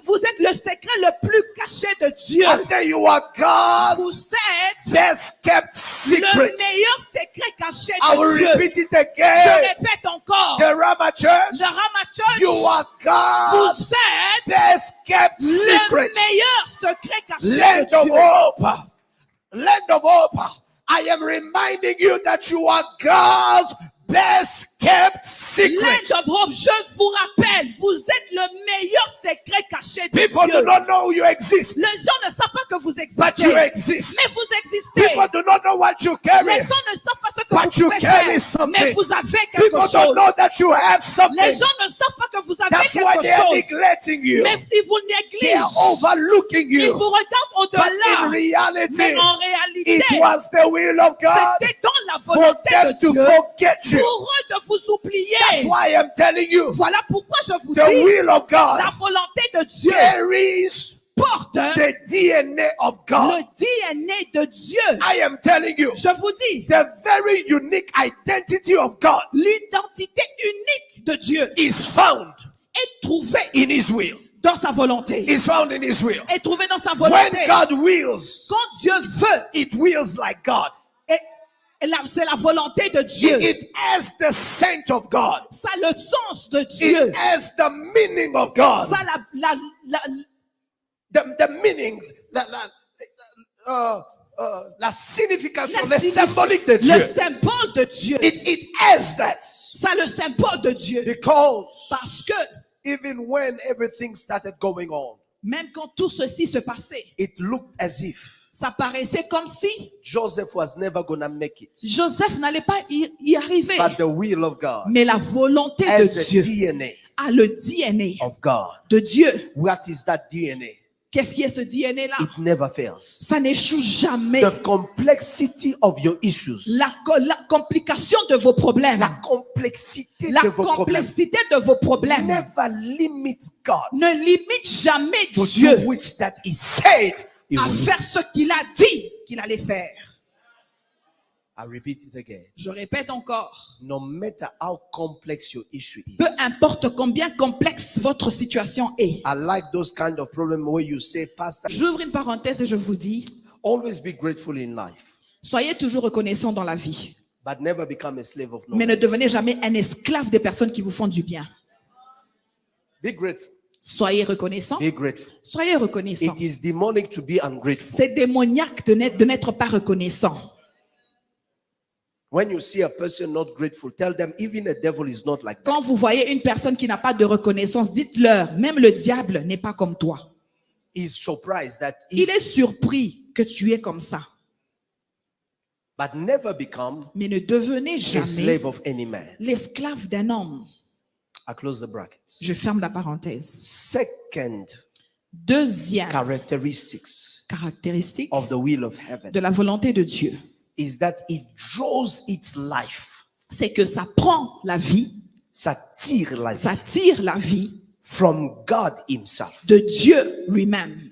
Speaker 2: vous êtes le secret le plus caché de Dieu.
Speaker 1: I say you are God's
Speaker 2: Vous êtes
Speaker 1: best kept
Speaker 2: le
Speaker 1: secret.
Speaker 2: meilleur secret caché
Speaker 1: I will
Speaker 2: de Dieu.
Speaker 1: repeat it
Speaker 2: Je
Speaker 1: again.
Speaker 2: répète encore,
Speaker 1: The Rama Church,
Speaker 2: le Rama Church,
Speaker 1: you are God's
Speaker 2: vous êtes
Speaker 1: best kept
Speaker 2: le
Speaker 1: secret.
Speaker 2: meilleur secret caché
Speaker 1: Land
Speaker 2: de
Speaker 1: of
Speaker 2: Dieu.
Speaker 1: hope. Land of hope. I am reminding you that you are God's best kept secret.
Speaker 2: Land of Hope, je vous rappelle, vous êtes le meilleur secret caché de
Speaker 1: People
Speaker 2: Dieu.
Speaker 1: do not know you exist,
Speaker 2: Les gens ne savent pas que vous
Speaker 1: but
Speaker 2: existez,
Speaker 1: you exist.
Speaker 2: mais vous existez.
Speaker 1: People do not know what you
Speaker 2: Les
Speaker 1: carry,
Speaker 2: gens ne savent pas ce que
Speaker 1: but
Speaker 2: vous
Speaker 1: you
Speaker 2: pouvez
Speaker 1: carry
Speaker 2: faire,
Speaker 1: something.
Speaker 2: mais vous avez quelque
Speaker 1: People don't
Speaker 2: chose.
Speaker 1: know that you have
Speaker 2: Les
Speaker 1: something.
Speaker 2: gens ne savent pas que vous avez
Speaker 1: That's why
Speaker 2: quelque
Speaker 1: they are
Speaker 2: chose,
Speaker 1: neglecting you.
Speaker 2: mais ils vous
Speaker 1: They are
Speaker 2: négligent.
Speaker 1: overlooking
Speaker 2: Ils
Speaker 1: you.
Speaker 2: vous regardent
Speaker 1: But in
Speaker 2: au-delà.
Speaker 1: reality,
Speaker 2: Mais en réalité,
Speaker 1: it was the will of God
Speaker 2: c'était dans la
Speaker 1: for
Speaker 2: volonté
Speaker 1: them
Speaker 2: de
Speaker 1: to
Speaker 2: Dieu
Speaker 1: forget you.
Speaker 2: pour eux de vous
Speaker 1: That's
Speaker 2: oublier.
Speaker 1: why I'm telling you,
Speaker 2: Voilà pourquoi je vous
Speaker 1: the
Speaker 2: dis,
Speaker 1: will of God
Speaker 2: la volonté de Dieu
Speaker 1: carries
Speaker 2: porte
Speaker 1: the DNA of God.
Speaker 2: le DNA de Dieu.
Speaker 1: I am telling you,
Speaker 2: Je vous dis,
Speaker 1: the very unique identity of God
Speaker 2: l'identité unique de Dieu
Speaker 1: is found
Speaker 2: est trouvée
Speaker 1: in His will.
Speaker 2: dans sa volonté.
Speaker 1: Is found in His will.
Speaker 2: Est trouvée dans sa
Speaker 1: When
Speaker 2: volonté.
Speaker 1: God wills,
Speaker 2: Quand Dieu veut,
Speaker 1: it wills like God.
Speaker 2: c'est la volonté de Dieu.
Speaker 1: It has the scent of God.
Speaker 2: Ça a le sens de Dieu.
Speaker 1: It has the meaning of God.
Speaker 2: Ça a
Speaker 1: The meaning, la signification,
Speaker 2: la
Speaker 1: le symbolique de
Speaker 2: le
Speaker 1: Dieu.
Speaker 2: symbole de Dieu.
Speaker 1: It has that.
Speaker 2: Ça a le symbole de Dieu.
Speaker 1: Because
Speaker 2: Parce que
Speaker 1: even when everything started going on,
Speaker 2: même quand tout ceci se passait,
Speaker 1: it looked as if
Speaker 2: ça paraissait comme si
Speaker 1: Joseph was never going to make it.
Speaker 2: Joseph n'allait pas y arriver.
Speaker 1: But the will of God
Speaker 2: Mais la volonté
Speaker 1: has
Speaker 2: de
Speaker 1: a
Speaker 2: Dieu
Speaker 1: DNA
Speaker 2: a le DNA
Speaker 1: of God.
Speaker 2: de Dieu.
Speaker 1: What is that DNA?
Speaker 2: Qu'est-ce qui est ce DNA-là?
Speaker 1: It never fails.
Speaker 2: Ça n'échoue jamais.
Speaker 1: The complexity of your issues.
Speaker 2: La complication de vos problèmes.
Speaker 1: La complexité
Speaker 2: La
Speaker 1: de vos problèmes
Speaker 2: complexité de vos problèmes
Speaker 1: never limits God
Speaker 2: ne limite jamais
Speaker 1: to
Speaker 2: Dieu
Speaker 1: do which that He said He
Speaker 2: à
Speaker 1: would.
Speaker 2: faire ce qu'il a dit qu'il allait faire.
Speaker 1: I repeat it again.
Speaker 2: Je répète encore.
Speaker 1: No matter how complex your issue is,
Speaker 2: Peu importe combien complexe votre situation est.
Speaker 1: I like those kind of problems where you say, Pastor,
Speaker 2: J'ouvre une parenthèse et je vous dis,
Speaker 1: Always be grateful in life,
Speaker 2: Soyez toujours reconnaissant dans la vie,
Speaker 1: but never become a slave of no
Speaker 2: mais
Speaker 1: one.
Speaker 2: ne devenez jamais un esclave des personnes qui vous font du bien.
Speaker 1: Be grateful.
Speaker 2: Soyez reconnaissant.
Speaker 1: Be grateful.
Speaker 2: Soyez reconnaissant.
Speaker 1: It is demonic to be ungrateful.
Speaker 2: C'est démoniaque de n'être pas reconnaissant.
Speaker 1: When you see a person not grateful, tell them even a devil is not like that.
Speaker 2: Quand vous voyez une personne qui n'a pas de reconnaissance, dites-leur, même le diable n'est pas comme toi.
Speaker 1: He's surprised that
Speaker 2: Il est surpris que tu es comme ça.
Speaker 1: but never become
Speaker 2: Mais ne devenez
Speaker 1: a
Speaker 2: jamais
Speaker 1: slave of any man.
Speaker 2: l'esclave d'un homme.
Speaker 1: I close the brackets.
Speaker 2: Je ferme la parenthèse.
Speaker 1: Second
Speaker 2: Deuxième
Speaker 1: characteristics
Speaker 2: caractéristique
Speaker 1: of the will of heaven
Speaker 2: de la volonté de Dieu,
Speaker 1: is that it draws its life,
Speaker 2: c'est que ça prend la vie,
Speaker 1: ça tire la vie
Speaker 2: ça tire la vie
Speaker 1: from God himself.
Speaker 2: de Dieu lui-même.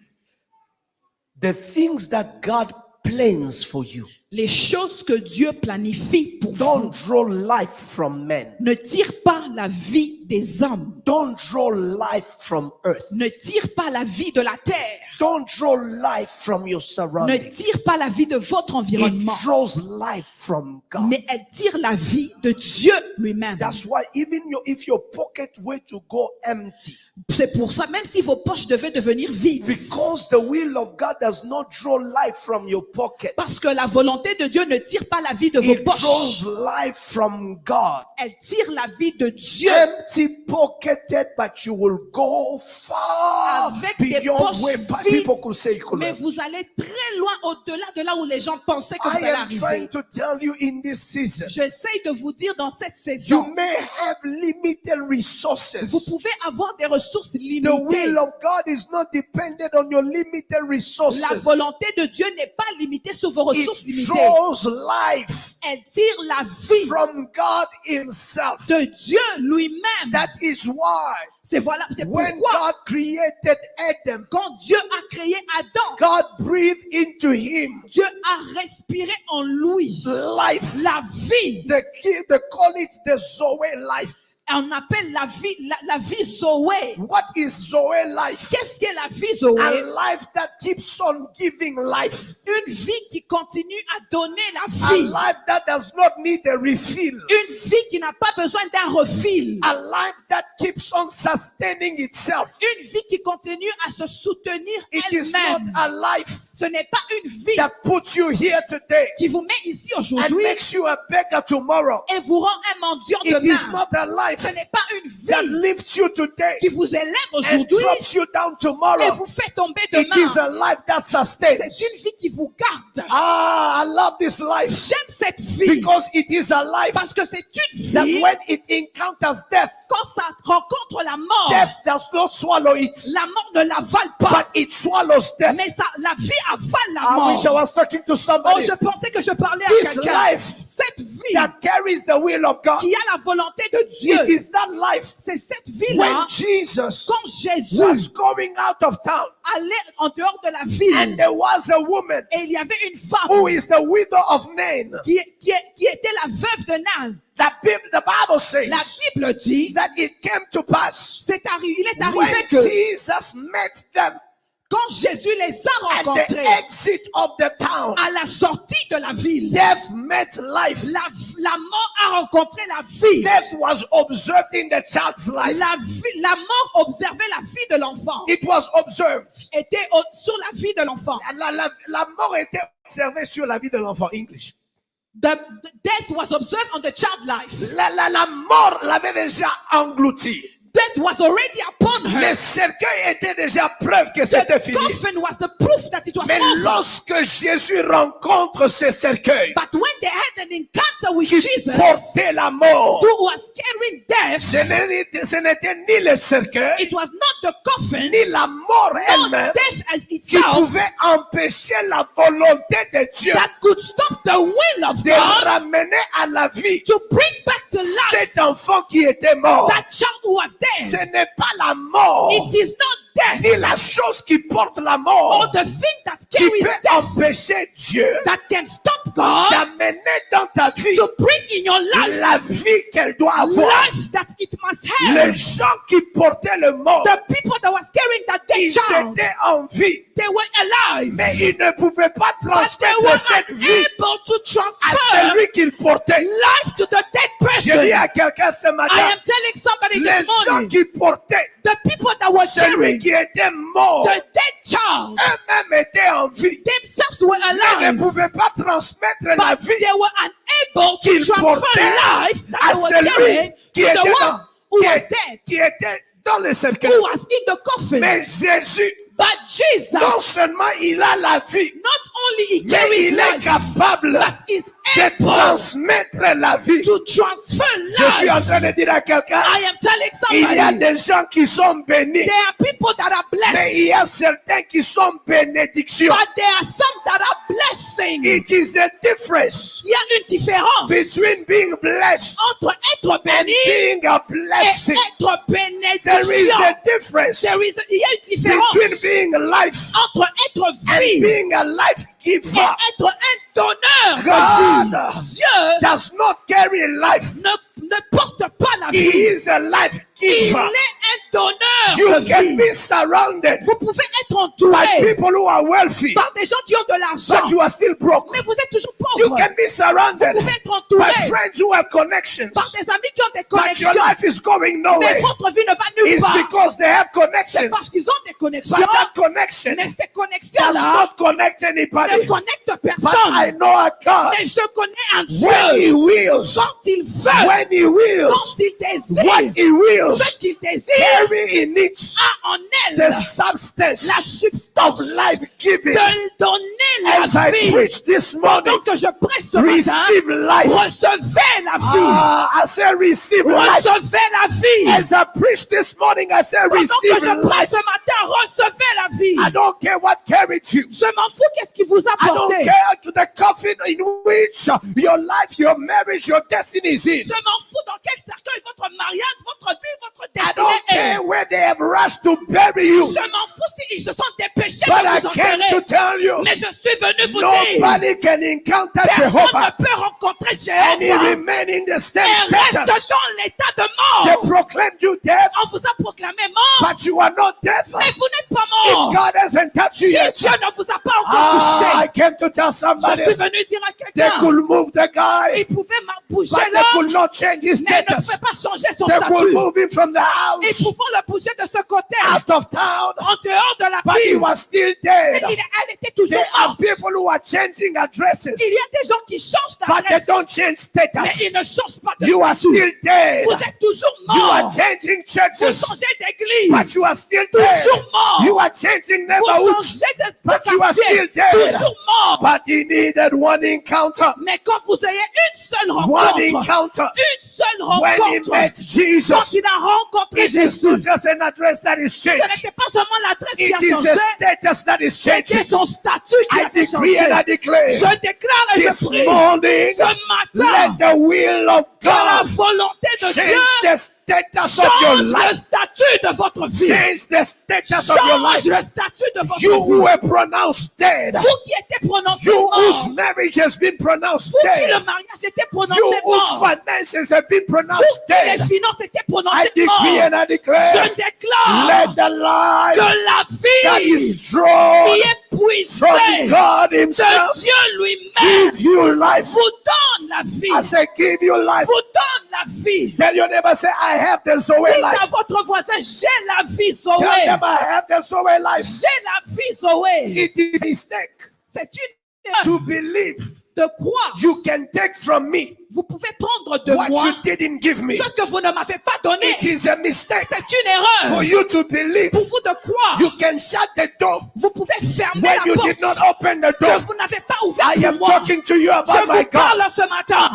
Speaker 1: The things that God plans for you
Speaker 2: Les choses que Dieu planifie pour
Speaker 1: don't
Speaker 2: vous
Speaker 1: draw life from men.
Speaker 2: ne tirent pas la vie des hommes,
Speaker 1: Don't draw life from earth.
Speaker 2: ne tirent pas la vie de la terre,
Speaker 1: Don't draw life from your
Speaker 2: ne
Speaker 1: surroundings.
Speaker 2: tirent pas la vie de votre
Speaker 1: It
Speaker 2: environnement,
Speaker 1: draws life from God.
Speaker 2: mais elles tirent la vie de Dieu lui-même.
Speaker 1: That's why even if your pocket were to go empty,
Speaker 2: C'est pour ça, même si vos poches devaient devenir vides,
Speaker 1: because the will of God does not draw life from your pockets,
Speaker 2: parce que la volonté de Dieu ne tire pas la vie de vos
Speaker 1: it
Speaker 2: poches,
Speaker 1: draws life from God.
Speaker 2: elle tire la vie de Dieu.
Speaker 1: Empty pocketed, but you will go far
Speaker 2: Avec des
Speaker 1: beyond
Speaker 2: poches
Speaker 1: where
Speaker 2: vides,
Speaker 1: people could say you could
Speaker 2: mais
Speaker 1: have.
Speaker 2: vous allez très loin au-delà de là où les gens pensaient que vous
Speaker 1: I
Speaker 2: allez
Speaker 1: am trying
Speaker 2: arriver.
Speaker 1: to tell you in this season,
Speaker 2: J'essaye de vous dire dans cette
Speaker 1: you
Speaker 2: saison,
Speaker 1: may have limited resources.
Speaker 2: vous pouvez avoir des ressources
Speaker 1: The
Speaker 2: limitées.
Speaker 1: will of God is not dependent on your limited resources.
Speaker 2: La volonté de Dieu n'est pas limitée sur vos ressources
Speaker 1: It
Speaker 2: limitées.
Speaker 1: draws life
Speaker 2: Elle tire la vie
Speaker 1: from God himself.
Speaker 2: de Dieu lui-même.
Speaker 1: That is why
Speaker 2: C'est
Speaker 1: when
Speaker 2: pourquoi
Speaker 1: God created Adam,
Speaker 2: quand Dieu a créé Adam,
Speaker 1: God breathed into him
Speaker 2: Dieu a respiré en lui
Speaker 1: life.
Speaker 2: la vie.
Speaker 1: They call it the Zoe life.
Speaker 2: On appelle la vie Zoé.
Speaker 1: What is Zoe life?
Speaker 2: Qu'est-ce qu'est la vie Zoé?
Speaker 1: A life that keeps on giving life.
Speaker 2: Une vie qui continue à donner la
Speaker 1: A
Speaker 2: vie.
Speaker 1: life that does not need a refill.
Speaker 2: Une vie qui n'a pas besoin d'un refil.
Speaker 1: A life that keeps on sustaining itself.
Speaker 2: Une vie qui continue à se soutenir
Speaker 1: It is not
Speaker 2: elle-même.
Speaker 1: a life
Speaker 2: Ce n'est pas une vie
Speaker 1: that puts you here today
Speaker 2: qui vous met ici
Speaker 1: and
Speaker 2: aujourd'hui
Speaker 1: makes you a beggar tomorrow.
Speaker 2: et vous rend un mendiant
Speaker 1: It is
Speaker 2: demain.
Speaker 1: not a life
Speaker 2: Ce n'est pas une
Speaker 1: that
Speaker 2: vie
Speaker 1: lifts you today
Speaker 2: qui vous élève
Speaker 1: and
Speaker 2: aujourd'hui
Speaker 1: drops you down
Speaker 2: et
Speaker 1: tomorrow.
Speaker 2: vous fait tomber
Speaker 1: It is
Speaker 2: demain.
Speaker 1: a life that sustains.
Speaker 2: C'est une vie qui vous garde.
Speaker 1: Ah, I love this life
Speaker 2: J'aime cette vie
Speaker 1: because it is a life
Speaker 2: parce que c'est une
Speaker 1: that
Speaker 2: vie,
Speaker 1: when it encounters death,
Speaker 2: quand ça rencontre la mort,
Speaker 1: death does not swallow it,
Speaker 2: la mort ne l'avale pas,
Speaker 1: but it swallows death.
Speaker 2: mais la vie avale la
Speaker 1: I
Speaker 2: mort.
Speaker 1: wish I was talking to
Speaker 2: Oh,
Speaker 1: somebody.
Speaker 2: je pensais que je parlais à
Speaker 1: This
Speaker 2: quelqu'un.
Speaker 1: life
Speaker 2: Cette vie
Speaker 1: that carries the will of God.
Speaker 2: qui a la volonté de
Speaker 1: It
Speaker 2: Dieu,
Speaker 1: is that life
Speaker 2: c'est cette
Speaker 1: when
Speaker 2: vie-là,
Speaker 1: Jesus
Speaker 2: quand Jésus
Speaker 1: was going out of town
Speaker 2: allait en dehors de la
Speaker 1: and
Speaker 2: ville,
Speaker 1: there was a woman
Speaker 2: et il y avait une femme
Speaker 1: who is the widow of Nain.
Speaker 2: qui était la veuve de Nan.
Speaker 1: The Bible says
Speaker 2: La Bible dit,
Speaker 1: that it came to pass
Speaker 2: il est
Speaker 1: when
Speaker 2: arrivé que
Speaker 1: Jesus met them
Speaker 2: quand Jésus les a
Speaker 1: at the
Speaker 2: rencontrés
Speaker 1: exit of the town,
Speaker 2: à la sortie de la ville,
Speaker 1: death met life.
Speaker 2: la mort a rencontré la vie.
Speaker 1: Death was observed in the child's life.
Speaker 2: La mort observait la vie de l'enfant,
Speaker 1: It was observed.
Speaker 2: était sur la vie de l'enfant.
Speaker 1: La mort était observée sur la vie de l'enfant. English.
Speaker 2: The death was observed on the child life.
Speaker 1: La mort l'avait déjà englouti.
Speaker 2: Death was already upon her.
Speaker 1: Le cercueil était déjà preuve que c'était
Speaker 2: The
Speaker 1: fini.
Speaker 2: coffin was the proof that it was
Speaker 1: Mais
Speaker 2: over.
Speaker 1: lorsque Jésus rencontre ce cercueil
Speaker 2: But when they had an encounter with
Speaker 1: qui
Speaker 2: Jesus,
Speaker 1: portait la mort,
Speaker 2: who was carrying death,
Speaker 1: ce n'était ni le cercueil,
Speaker 2: it was not the coffin,
Speaker 1: ni la mort
Speaker 2: not
Speaker 1: elle-même
Speaker 2: death as
Speaker 1: qui
Speaker 2: itself,
Speaker 1: pouvait empêcher la volonté de Dieu
Speaker 2: that could stop the will of
Speaker 1: de
Speaker 2: God
Speaker 1: ramener à la vie
Speaker 2: to bring back to life
Speaker 1: cet enfant qui était mort.
Speaker 2: that child who was
Speaker 1: Ce
Speaker 2: dead.
Speaker 1: n'est pas la mort
Speaker 2: It is not death
Speaker 1: ni la chose qui porte la
Speaker 2: or
Speaker 1: mort
Speaker 2: the thing that
Speaker 1: qui
Speaker 2: carries
Speaker 1: peut
Speaker 2: death,
Speaker 1: empêcher Dieu
Speaker 2: that can stop God
Speaker 1: d'amener dans ta vie
Speaker 2: to bring in your life
Speaker 1: la vie qu'elle doit avoir.
Speaker 2: life that it must
Speaker 1: Les
Speaker 2: have.
Speaker 1: gens qui portaient le mort,
Speaker 2: The people that was carrying that dead
Speaker 1: ils
Speaker 2: child,
Speaker 1: étaient en vie,
Speaker 2: they were alive,
Speaker 1: mais ils ne pouvaient pas
Speaker 2: but they
Speaker 1: transmettre
Speaker 2: were
Speaker 1: cette vie
Speaker 2: unable to
Speaker 1: à
Speaker 2: transfer
Speaker 1: celui qu'ils portaient.
Speaker 2: life to the dead
Speaker 1: J'ai
Speaker 2: person.
Speaker 1: dit à quelqu'un ce
Speaker 2: I
Speaker 1: matin,
Speaker 2: am telling somebody
Speaker 1: les
Speaker 2: this
Speaker 1: gens
Speaker 2: morning,
Speaker 1: qui portaient
Speaker 2: the people that were
Speaker 1: celui
Speaker 2: carrying
Speaker 1: qui était mort,
Speaker 2: the dead child
Speaker 1: eux-mêmes étaient en vie,
Speaker 2: themselves were
Speaker 1: mais ne
Speaker 2: alive,
Speaker 1: pouvaient pas transmettre la
Speaker 2: but
Speaker 1: vie
Speaker 2: they were unable to
Speaker 1: qu'ils
Speaker 2: transfer
Speaker 1: portaient
Speaker 2: life that
Speaker 1: à
Speaker 2: they were
Speaker 1: celui
Speaker 2: carrying
Speaker 1: qui
Speaker 2: to
Speaker 1: était,
Speaker 2: the one who was
Speaker 1: qui,
Speaker 2: dead,
Speaker 1: qui était dans le cercueil.
Speaker 2: who was in the coffin.
Speaker 1: Mais Jésus,
Speaker 2: But Jesus,
Speaker 1: non
Speaker 2: not
Speaker 1: seulement il a la vie,
Speaker 2: only he
Speaker 1: mais
Speaker 2: carries
Speaker 1: il est
Speaker 2: life,
Speaker 1: capable
Speaker 2: but is
Speaker 1: de
Speaker 2: able
Speaker 1: transmettre la vie.
Speaker 2: to transfer
Speaker 1: Je suis en
Speaker 2: life.
Speaker 1: train de dire à quelqu'un,
Speaker 2: I am telling
Speaker 1: il y a
Speaker 2: somebody,
Speaker 1: des gens qui sont bénis,
Speaker 2: there are people that are
Speaker 1: mais il y
Speaker 2: blessed,
Speaker 1: a certains qui sont bénédictions.
Speaker 2: but there are some that are blessing.
Speaker 1: It is a difference
Speaker 2: Il y a une différence
Speaker 1: between being blessed
Speaker 2: entre être
Speaker 1: and
Speaker 2: béni
Speaker 1: being a
Speaker 2: et
Speaker 1: blessing.
Speaker 2: être
Speaker 1: There is
Speaker 2: bénédiction.
Speaker 1: a difference
Speaker 2: Il y a une différence
Speaker 1: between being life
Speaker 2: entre être
Speaker 1: and
Speaker 2: vie
Speaker 1: being a life
Speaker 2: et
Speaker 1: giver.
Speaker 2: être un donneur de
Speaker 1: God
Speaker 2: vie. Dieu
Speaker 1: does not carry life.
Speaker 2: ne porte pas la
Speaker 1: He
Speaker 2: vie.
Speaker 1: is a life
Speaker 2: Il est
Speaker 1: giver.
Speaker 2: un donneur
Speaker 1: You
Speaker 2: de
Speaker 1: can
Speaker 2: vie.
Speaker 1: be surrounded
Speaker 2: Vous pouvez être
Speaker 1: by
Speaker 2: entouré
Speaker 1: people who are wealthy,
Speaker 2: par des gens qui ont de
Speaker 1: but
Speaker 2: l'argent,
Speaker 1: you are still broke.
Speaker 2: mais vous êtes toujours
Speaker 1: You
Speaker 2: pauvre.
Speaker 1: can be surrounded
Speaker 2: Vous pouvez être
Speaker 1: by
Speaker 2: entouré
Speaker 1: friends who have connections,
Speaker 2: par des amis qui ont des
Speaker 1: but your
Speaker 2: connexions,
Speaker 1: life is going
Speaker 2: mais
Speaker 1: nowhere.
Speaker 2: votre vie ne va nulle
Speaker 1: It's
Speaker 2: part.
Speaker 1: because they have
Speaker 2: C'est parce
Speaker 1: connections,
Speaker 2: qu'ils ont des connexions,
Speaker 1: but that connection
Speaker 2: mais ces
Speaker 1: does
Speaker 2: connexions-là
Speaker 1: not connect
Speaker 2: ne
Speaker 1: anybody.
Speaker 2: connectent
Speaker 1: But I
Speaker 2: personne.
Speaker 1: know a God,
Speaker 2: Mais je connais un
Speaker 1: when He
Speaker 2: Dieu,
Speaker 1: wills,
Speaker 2: quand il veut,
Speaker 1: when He wills,
Speaker 2: quand il
Speaker 1: what
Speaker 2: désire,
Speaker 1: He wills,
Speaker 2: ce qu'il désire
Speaker 1: carry in it
Speaker 2: a en
Speaker 1: the
Speaker 2: elle
Speaker 1: substance
Speaker 2: la
Speaker 1: of
Speaker 2: substance
Speaker 1: life giving.
Speaker 2: de donner
Speaker 1: As
Speaker 2: la
Speaker 1: I
Speaker 2: vie.
Speaker 1: preach this morning,
Speaker 2: Pendant que je prêche ce matin,
Speaker 1: receive life.
Speaker 2: recevez la vie.
Speaker 1: I say receive life.
Speaker 2: Recevez la vie.
Speaker 1: As I preach this morning, I say
Speaker 2: Pendant que
Speaker 1: receive
Speaker 2: je prêche
Speaker 1: life.
Speaker 2: ce matin, recevez la vie.
Speaker 1: I don't care what carried you.
Speaker 2: Je m'en fous qu'est-ce qui vous a
Speaker 1: I don't
Speaker 2: porté.
Speaker 1: care to the coffin in which your life, your marriage, your destiny is in.
Speaker 2: Je m'en fous dans quel cercueil votre mariage, votre vie, votre
Speaker 1: I don't
Speaker 2: destinée est.
Speaker 1: care where they have rushed to bury you.
Speaker 2: Je m'en fous s'ils se sont dépêchés
Speaker 1: But I
Speaker 2: de vous
Speaker 1: came to
Speaker 2: enterrer.
Speaker 1: tell you,
Speaker 2: Mais je suis venu vous dire,
Speaker 1: nobody can encounter
Speaker 2: personne
Speaker 1: Jehovah
Speaker 2: ne peut rencontrer
Speaker 1: and he
Speaker 2: Jéhovah
Speaker 1: remain in the same
Speaker 2: et reste
Speaker 1: status.
Speaker 2: dans l'état de
Speaker 1: They
Speaker 2: mort.
Speaker 1: proclaimed you death,
Speaker 2: On vous a proclamé mort,
Speaker 1: but you are not death.
Speaker 2: mais vous n'êtes pas
Speaker 1: If
Speaker 2: mort.
Speaker 1: God hasn't touched you
Speaker 2: Si
Speaker 1: yet,
Speaker 2: Dieu ne vous a pas encore
Speaker 1: I
Speaker 2: touché,
Speaker 1: came to tell
Speaker 2: je
Speaker 1: somebody
Speaker 2: suis venu dire à
Speaker 1: they
Speaker 2: quelqu'un,
Speaker 1: could move the guy,
Speaker 2: il pouvait bouger
Speaker 1: but they
Speaker 2: l'homme,
Speaker 1: could not change his
Speaker 2: mais ne
Speaker 1: status.
Speaker 2: pouvait pas changer son
Speaker 1: They could
Speaker 2: statut.
Speaker 1: move him from the
Speaker 2: Ils
Speaker 1: house
Speaker 2: pouvaient le bouger de ce côté,
Speaker 1: out of town,
Speaker 2: en dehors de la
Speaker 1: but he
Speaker 2: ville.
Speaker 1: was still
Speaker 2: Mais
Speaker 1: dead.
Speaker 2: elle était toujours
Speaker 1: There are
Speaker 2: morte.
Speaker 1: people who are changing addresses,
Speaker 2: Il y a des gens qui changent
Speaker 1: but they
Speaker 2: d'adresse,
Speaker 1: don't change
Speaker 2: mais
Speaker 1: status.
Speaker 2: ils ne changent pas de
Speaker 1: You are
Speaker 2: statut.
Speaker 1: still dead.
Speaker 2: Vous êtes toujours
Speaker 1: You are
Speaker 2: mort.
Speaker 1: changing
Speaker 2: Vous
Speaker 1: churches,
Speaker 2: changez d'église.
Speaker 1: but you are still dead.
Speaker 2: Toujours mort.
Speaker 1: You are changing
Speaker 2: Vous
Speaker 1: neighborhoods,
Speaker 2: changez de
Speaker 1: but you are
Speaker 2: quartier.
Speaker 1: still dead.
Speaker 2: Toujours mort.
Speaker 1: But he needed one encounter.
Speaker 2: Mais quand vous ayez une seule
Speaker 1: One
Speaker 2: rencontre,
Speaker 1: encounter.
Speaker 2: une seule
Speaker 1: When he
Speaker 2: rencontre,
Speaker 1: met
Speaker 2: quand
Speaker 1: Jesus,
Speaker 2: il a rencontré
Speaker 1: it is not
Speaker 2: Jésus,
Speaker 1: just an address that is
Speaker 2: ce
Speaker 1: changed.
Speaker 2: n'était pas seulement l'adresse qui a
Speaker 1: It is
Speaker 2: changé,
Speaker 1: a status that is
Speaker 2: c'était
Speaker 1: changing.
Speaker 2: son statut qui
Speaker 1: I
Speaker 2: a été
Speaker 1: decree and I
Speaker 2: changé.
Speaker 1: declare
Speaker 2: Je déclare et je
Speaker 1: this
Speaker 2: prie
Speaker 1: morning,
Speaker 2: ce matin
Speaker 1: let the will of
Speaker 2: que la
Speaker 1: God
Speaker 2: volonté de
Speaker 1: change
Speaker 2: Dieu
Speaker 1: the status of your
Speaker 2: change le
Speaker 1: life.
Speaker 2: statut de votre vie.
Speaker 1: Change the status of your
Speaker 2: Change
Speaker 1: life.
Speaker 2: le statut de votre
Speaker 1: You who
Speaker 2: vie.
Speaker 1: were pronounced dead.
Speaker 2: Vous qui étiez prononcé
Speaker 1: You
Speaker 2: mort.
Speaker 1: whose marriage has been pronounced
Speaker 2: Vous qui le
Speaker 1: dead.
Speaker 2: mariage était prononcé
Speaker 1: You whose
Speaker 2: mort.
Speaker 1: finances have been
Speaker 2: Vous
Speaker 1: pronounced
Speaker 2: qui les
Speaker 1: dead.
Speaker 2: finances étaient
Speaker 1: I
Speaker 2: prononcées
Speaker 1: decree
Speaker 2: mort.
Speaker 1: and I declare,
Speaker 2: Je déclare
Speaker 1: let the life
Speaker 2: que la
Speaker 1: that
Speaker 2: vie
Speaker 1: is drawn
Speaker 2: qui est puissée
Speaker 1: from God
Speaker 2: de
Speaker 1: Himself
Speaker 2: Dieu lui-même
Speaker 1: give you life.
Speaker 2: vous donne la vie.
Speaker 1: I say, give you life.
Speaker 2: Vous donne la vie.
Speaker 1: Tell your neighbor, say, I have the Zoe
Speaker 2: Dites à
Speaker 1: life.
Speaker 2: votre voisin, j'ai la vie
Speaker 1: Tell
Speaker 2: Zoé.
Speaker 1: them I have the Zoe life.
Speaker 2: J'ai la vie Zoé.
Speaker 1: It is a mistake
Speaker 2: C'est une erreur
Speaker 1: to believe
Speaker 2: de croire.
Speaker 1: you can take from me
Speaker 2: Vous pouvez prendre de
Speaker 1: what
Speaker 2: moi
Speaker 1: you didn't give me.
Speaker 2: ce que vous ne m'avez pas donné.
Speaker 1: It is a mistake
Speaker 2: C'est une
Speaker 1: for
Speaker 2: erreur
Speaker 1: you to believe
Speaker 2: pour vous de croire.
Speaker 1: you can shut the door
Speaker 2: Vous pouvez fermer
Speaker 1: when
Speaker 2: la
Speaker 1: you did not
Speaker 2: porte
Speaker 1: open the
Speaker 2: que
Speaker 1: door.
Speaker 2: vous n'avez pas ouverte
Speaker 1: I
Speaker 2: pour
Speaker 1: am
Speaker 2: moi.
Speaker 1: talking to you
Speaker 2: Je
Speaker 1: about my
Speaker 2: vous parle
Speaker 1: God.
Speaker 2: ce matin.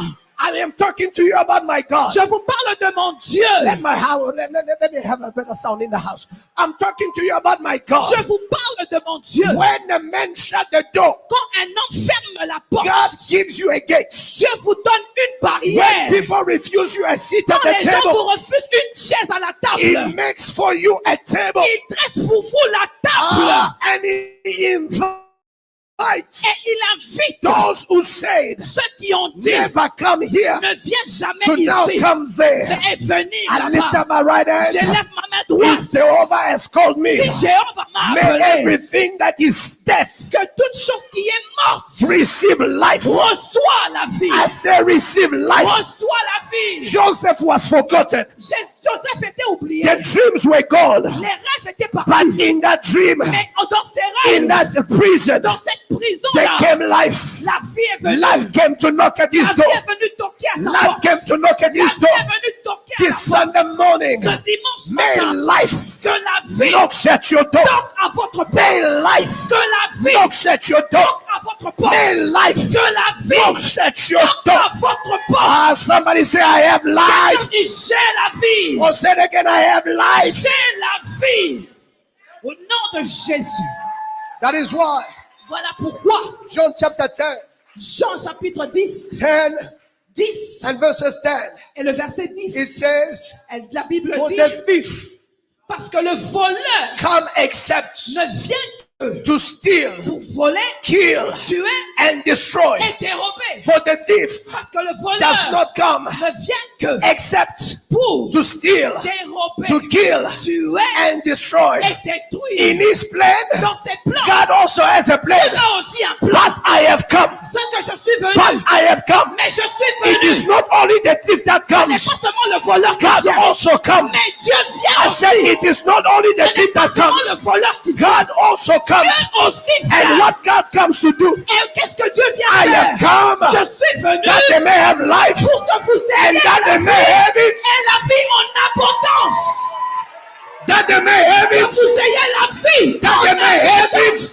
Speaker 1: I am talking to you about my God.
Speaker 2: Je vous parle de mon Dieu.
Speaker 1: Let my house, let me have a better sound in the house. I'm talking to you about my God.
Speaker 2: Je vous parle de mon Dieu.
Speaker 1: When a man shut the door,
Speaker 2: Quand un homme ferme la porte,
Speaker 1: God gives you a gate.
Speaker 2: Dieu vous donne une
Speaker 1: When
Speaker 2: barrière.
Speaker 1: people refuse you a seat at
Speaker 2: Quand
Speaker 1: the
Speaker 2: les gens vous
Speaker 1: table,
Speaker 2: refusent une chaise à la
Speaker 1: He
Speaker 2: table,
Speaker 1: makes for you a table.
Speaker 2: il dresse pour vous la table.
Speaker 1: And He invites invites
Speaker 2: Et il invite
Speaker 1: those who said,
Speaker 2: ceux qui ont dit
Speaker 1: never come here,
Speaker 2: ne viens
Speaker 1: to
Speaker 2: jamais
Speaker 1: now
Speaker 2: ici,
Speaker 1: come there.
Speaker 2: mais venir
Speaker 1: I lift
Speaker 2: là-bas.
Speaker 1: up my right
Speaker 2: Je
Speaker 1: hand.
Speaker 2: lève ma main droite.
Speaker 1: If Jehovah has called me,
Speaker 2: Si Jéhovah m'a
Speaker 1: may
Speaker 2: appelé,
Speaker 1: everything that is death
Speaker 2: que toute chose qui est morte
Speaker 1: receive life.
Speaker 2: reçoit la vie.
Speaker 1: I say receive life.
Speaker 2: Reçoit la vie.
Speaker 1: Joseph was forgotten.
Speaker 2: Joseph était oublié.
Speaker 1: The dreams were gone.
Speaker 2: Les rêves étaient
Speaker 1: But
Speaker 2: partis.
Speaker 1: in that dream,
Speaker 2: Mais dans ces
Speaker 1: in
Speaker 2: rêves,
Speaker 1: that prison,
Speaker 2: dans cette
Speaker 1: there
Speaker 2: prison-là,
Speaker 1: came life.
Speaker 2: la vie est venue.
Speaker 1: Life came to knock at his
Speaker 2: La vie
Speaker 1: door.
Speaker 2: est venue toquer à sa
Speaker 1: Life
Speaker 2: porte.
Speaker 1: came to knock at
Speaker 2: La
Speaker 1: his
Speaker 2: vie
Speaker 1: door.
Speaker 2: est venue toquer à
Speaker 1: This
Speaker 2: la porte.
Speaker 1: Sunday morning,
Speaker 2: Ce dimanche
Speaker 1: may
Speaker 2: matin,
Speaker 1: life
Speaker 2: que la vie
Speaker 1: knocks at your door.
Speaker 2: toque à votre porte.
Speaker 1: May life
Speaker 2: Que la vie
Speaker 1: knocks at your door.
Speaker 2: toque à votre porte.
Speaker 1: May life
Speaker 2: Que la vie
Speaker 1: knocks at your
Speaker 2: toque
Speaker 1: door.
Speaker 2: à votre porte.
Speaker 1: Ah, somebody say, I have life.
Speaker 2: Quelqu'un dit, j'ai la vie.
Speaker 1: Or say it again, I have life.
Speaker 2: J'ai la vie. Au nom de Jésus.
Speaker 1: That is why
Speaker 2: Voilà pourquoi
Speaker 1: John chapter 10,
Speaker 2: Jean chapitre 10, 10
Speaker 1: and verses 10,
Speaker 2: et le verset 10,
Speaker 1: it says,
Speaker 2: la Bible
Speaker 1: for
Speaker 2: dit,
Speaker 1: the thief
Speaker 2: parce que le voleur
Speaker 1: come except
Speaker 2: ne vient
Speaker 1: to steal,
Speaker 2: pour voler,
Speaker 1: kill,
Speaker 2: tuer
Speaker 1: and destroy.
Speaker 2: et dérober.
Speaker 1: For the thief
Speaker 2: Parce que le
Speaker 1: does
Speaker 2: voleur
Speaker 1: not come
Speaker 2: ne vient que
Speaker 1: except
Speaker 2: pour
Speaker 1: to steal,
Speaker 2: dérober,
Speaker 1: to kill,
Speaker 2: tuer
Speaker 1: and destroy.
Speaker 2: et détruire.
Speaker 1: In his plan,
Speaker 2: Dans ses plans,
Speaker 1: God also has a plan.
Speaker 2: il a aussi un plan.
Speaker 1: But I have come.
Speaker 2: Ce que je suis venu,
Speaker 1: But I have come.
Speaker 2: mais je suis
Speaker 1: It
Speaker 2: venu.
Speaker 1: is not only the thief that
Speaker 2: Ce n'est
Speaker 1: comes.
Speaker 2: pas seulement le voleur qui
Speaker 1: God
Speaker 2: vient,
Speaker 1: also comes.
Speaker 2: mais Dieu vient
Speaker 1: I
Speaker 2: aussi.
Speaker 1: say it is not only the
Speaker 2: Ce n'est
Speaker 1: thief
Speaker 2: pas
Speaker 1: that
Speaker 2: seulement
Speaker 1: comes.
Speaker 2: le voleur qui vient,
Speaker 1: God also comes.
Speaker 2: Dieu aussi
Speaker 1: And
Speaker 2: vient.
Speaker 1: what God comes to do,
Speaker 2: Et qu'est-ce que Dieu vient
Speaker 1: I have
Speaker 2: faire?
Speaker 1: come
Speaker 2: Je suis venu
Speaker 1: that they may have life
Speaker 2: pour que vous
Speaker 1: and
Speaker 2: ayez
Speaker 1: that
Speaker 2: la
Speaker 1: they
Speaker 2: vie
Speaker 1: may have it,
Speaker 2: et la vie en abondance.
Speaker 1: that they may have
Speaker 2: Que
Speaker 1: it,
Speaker 2: vous ayez la vie
Speaker 1: that they may have it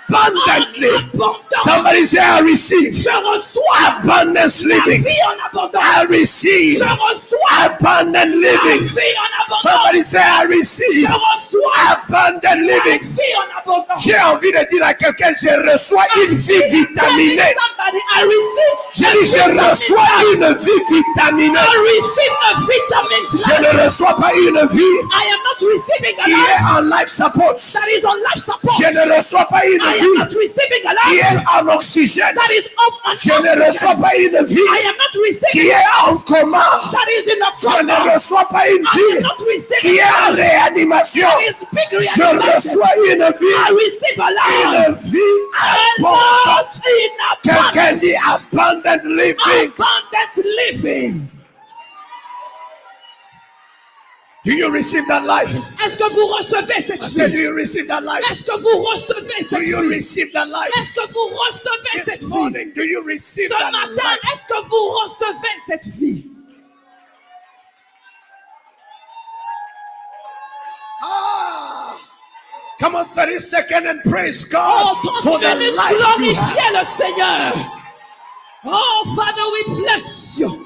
Speaker 1: abundantly.
Speaker 2: en abondance.
Speaker 1: Somebody say, I receive
Speaker 2: Je reçois
Speaker 1: abundance
Speaker 2: la
Speaker 1: living.
Speaker 2: vie en abondance.
Speaker 1: I receive
Speaker 2: Je reçois
Speaker 1: abundant
Speaker 2: la
Speaker 1: living.
Speaker 2: vie en abondance.
Speaker 1: Somebody say, I
Speaker 2: Je
Speaker 1: receive
Speaker 2: reçois
Speaker 1: abundant
Speaker 2: la
Speaker 1: living.
Speaker 2: vie en abondance.
Speaker 1: J'ai envie de dire à quelqu'un, je reçois une vie vitaminée.
Speaker 2: Somebody, I receive
Speaker 1: J'ai
Speaker 2: a
Speaker 1: dit, je
Speaker 2: vitamin
Speaker 1: reçois
Speaker 2: life.
Speaker 1: une vie vitaminée.
Speaker 2: I receive a vitamin
Speaker 1: Je
Speaker 2: life.
Speaker 1: ne reçois pas une vie
Speaker 2: I am not receiving a
Speaker 1: qui
Speaker 2: life
Speaker 1: est en life support.
Speaker 2: that is on life support.
Speaker 1: Je ne reçois pas une
Speaker 2: I am
Speaker 1: vie
Speaker 2: not receiving a
Speaker 1: qui
Speaker 2: life
Speaker 1: est en oxygène.
Speaker 2: that is off and
Speaker 1: Je ne reçois pas une vie
Speaker 2: I am not
Speaker 1: qui
Speaker 2: receiving
Speaker 1: est
Speaker 2: a
Speaker 1: en
Speaker 2: life
Speaker 1: coma.
Speaker 2: that is in a
Speaker 1: Je ne
Speaker 2: trauma.
Speaker 1: reçois pas une
Speaker 2: I am
Speaker 1: vie
Speaker 2: not
Speaker 1: qui
Speaker 2: receiving
Speaker 1: est
Speaker 2: a
Speaker 1: en
Speaker 2: life
Speaker 1: réanimation.
Speaker 2: that is big
Speaker 1: Je
Speaker 2: reanimation.
Speaker 1: reçois une
Speaker 2: I
Speaker 1: vie,
Speaker 2: receive a life
Speaker 1: une vie
Speaker 2: and
Speaker 1: abondante.
Speaker 2: not in
Speaker 1: Quelqu'un dit
Speaker 2: abundance.
Speaker 1: abundant living.
Speaker 2: Abundance living.
Speaker 1: Do you receive that life?
Speaker 2: Est-ce que vous recevez cette
Speaker 1: I said, do
Speaker 2: vie?
Speaker 1: you receive that life?
Speaker 2: Est-ce que vous recevez
Speaker 1: Do
Speaker 2: cette
Speaker 1: you
Speaker 2: vie?
Speaker 1: receive that life?
Speaker 2: Est-ce que vous recevez cette
Speaker 1: This
Speaker 2: vie?
Speaker 1: morning, do you receive
Speaker 2: Ce
Speaker 1: that
Speaker 2: matin,
Speaker 1: life?
Speaker 2: est-ce que vous recevez cette vie?
Speaker 1: Ah! Come on, 30 seconds and praise
Speaker 2: Oh,
Speaker 1: God
Speaker 2: 30
Speaker 1: for the
Speaker 2: minutes,
Speaker 1: life you have.
Speaker 2: glorifiez le Seigneur. Oh, Father, we bless you.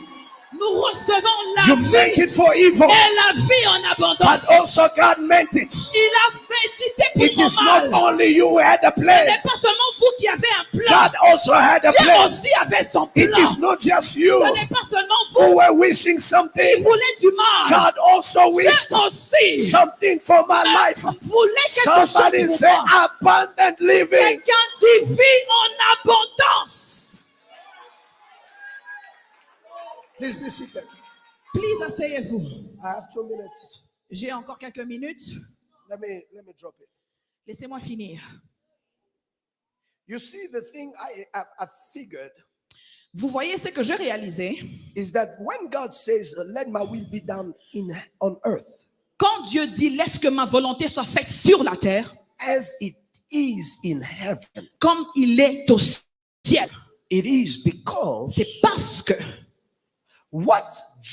Speaker 2: Nous recevons la
Speaker 1: You
Speaker 2: vie
Speaker 1: meant it for evil,
Speaker 2: et la vie en
Speaker 1: but
Speaker 2: abondance.
Speaker 1: also God meant it.
Speaker 2: Il a médité pour
Speaker 1: It
Speaker 2: mon
Speaker 1: is not
Speaker 2: mal.
Speaker 1: only you who had a
Speaker 2: Ce
Speaker 1: plan,
Speaker 2: n'est pas seulement vous qui avez un plan.
Speaker 1: God also had a
Speaker 2: Dieu
Speaker 1: plan.
Speaker 2: aussi avait son
Speaker 1: It
Speaker 2: plan.
Speaker 1: is not just you
Speaker 2: Ce n'est pas seulement
Speaker 1: who
Speaker 2: vous
Speaker 1: were wishing
Speaker 2: qui
Speaker 1: something,
Speaker 2: voulez du mal.
Speaker 1: God also
Speaker 2: Dieu
Speaker 1: wished
Speaker 2: aussi
Speaker 1: something for my life.
Speaker 2: voulait quelque chose
Speaker 1: Somebody
Speaker 2: pour
Speaker 1: say
Speaker 2: moi.
Speaker 1: abundant living.
Speaker 2: Quelqu'un dit vie en abondance.
Speaker 1: Please be seated.
Speaker 2: Please asseyez-vous.
Speaker 1: I have 2 minutes.
Speaker 2: J'ai encore quelques minutes.
Speaker 1: Let me drop it.
Speaker 2: Laissez-moi finir.
Speaker 1: You see, the thing I figured
Speaker 2: Vous voyez ce que j'ai réalisé.
Speaker 1: is that when God says, "Let my will be done on earth
Speaker 2: Quand Dieu dit laisse que ma volonté soit faite sur la terre,
Speaker 1: as it is in heaven,"
Speaker 2: comme il est au ciel,
Speaker 1: it is because
Speaker 2: c'est parce que
Speaker 1: what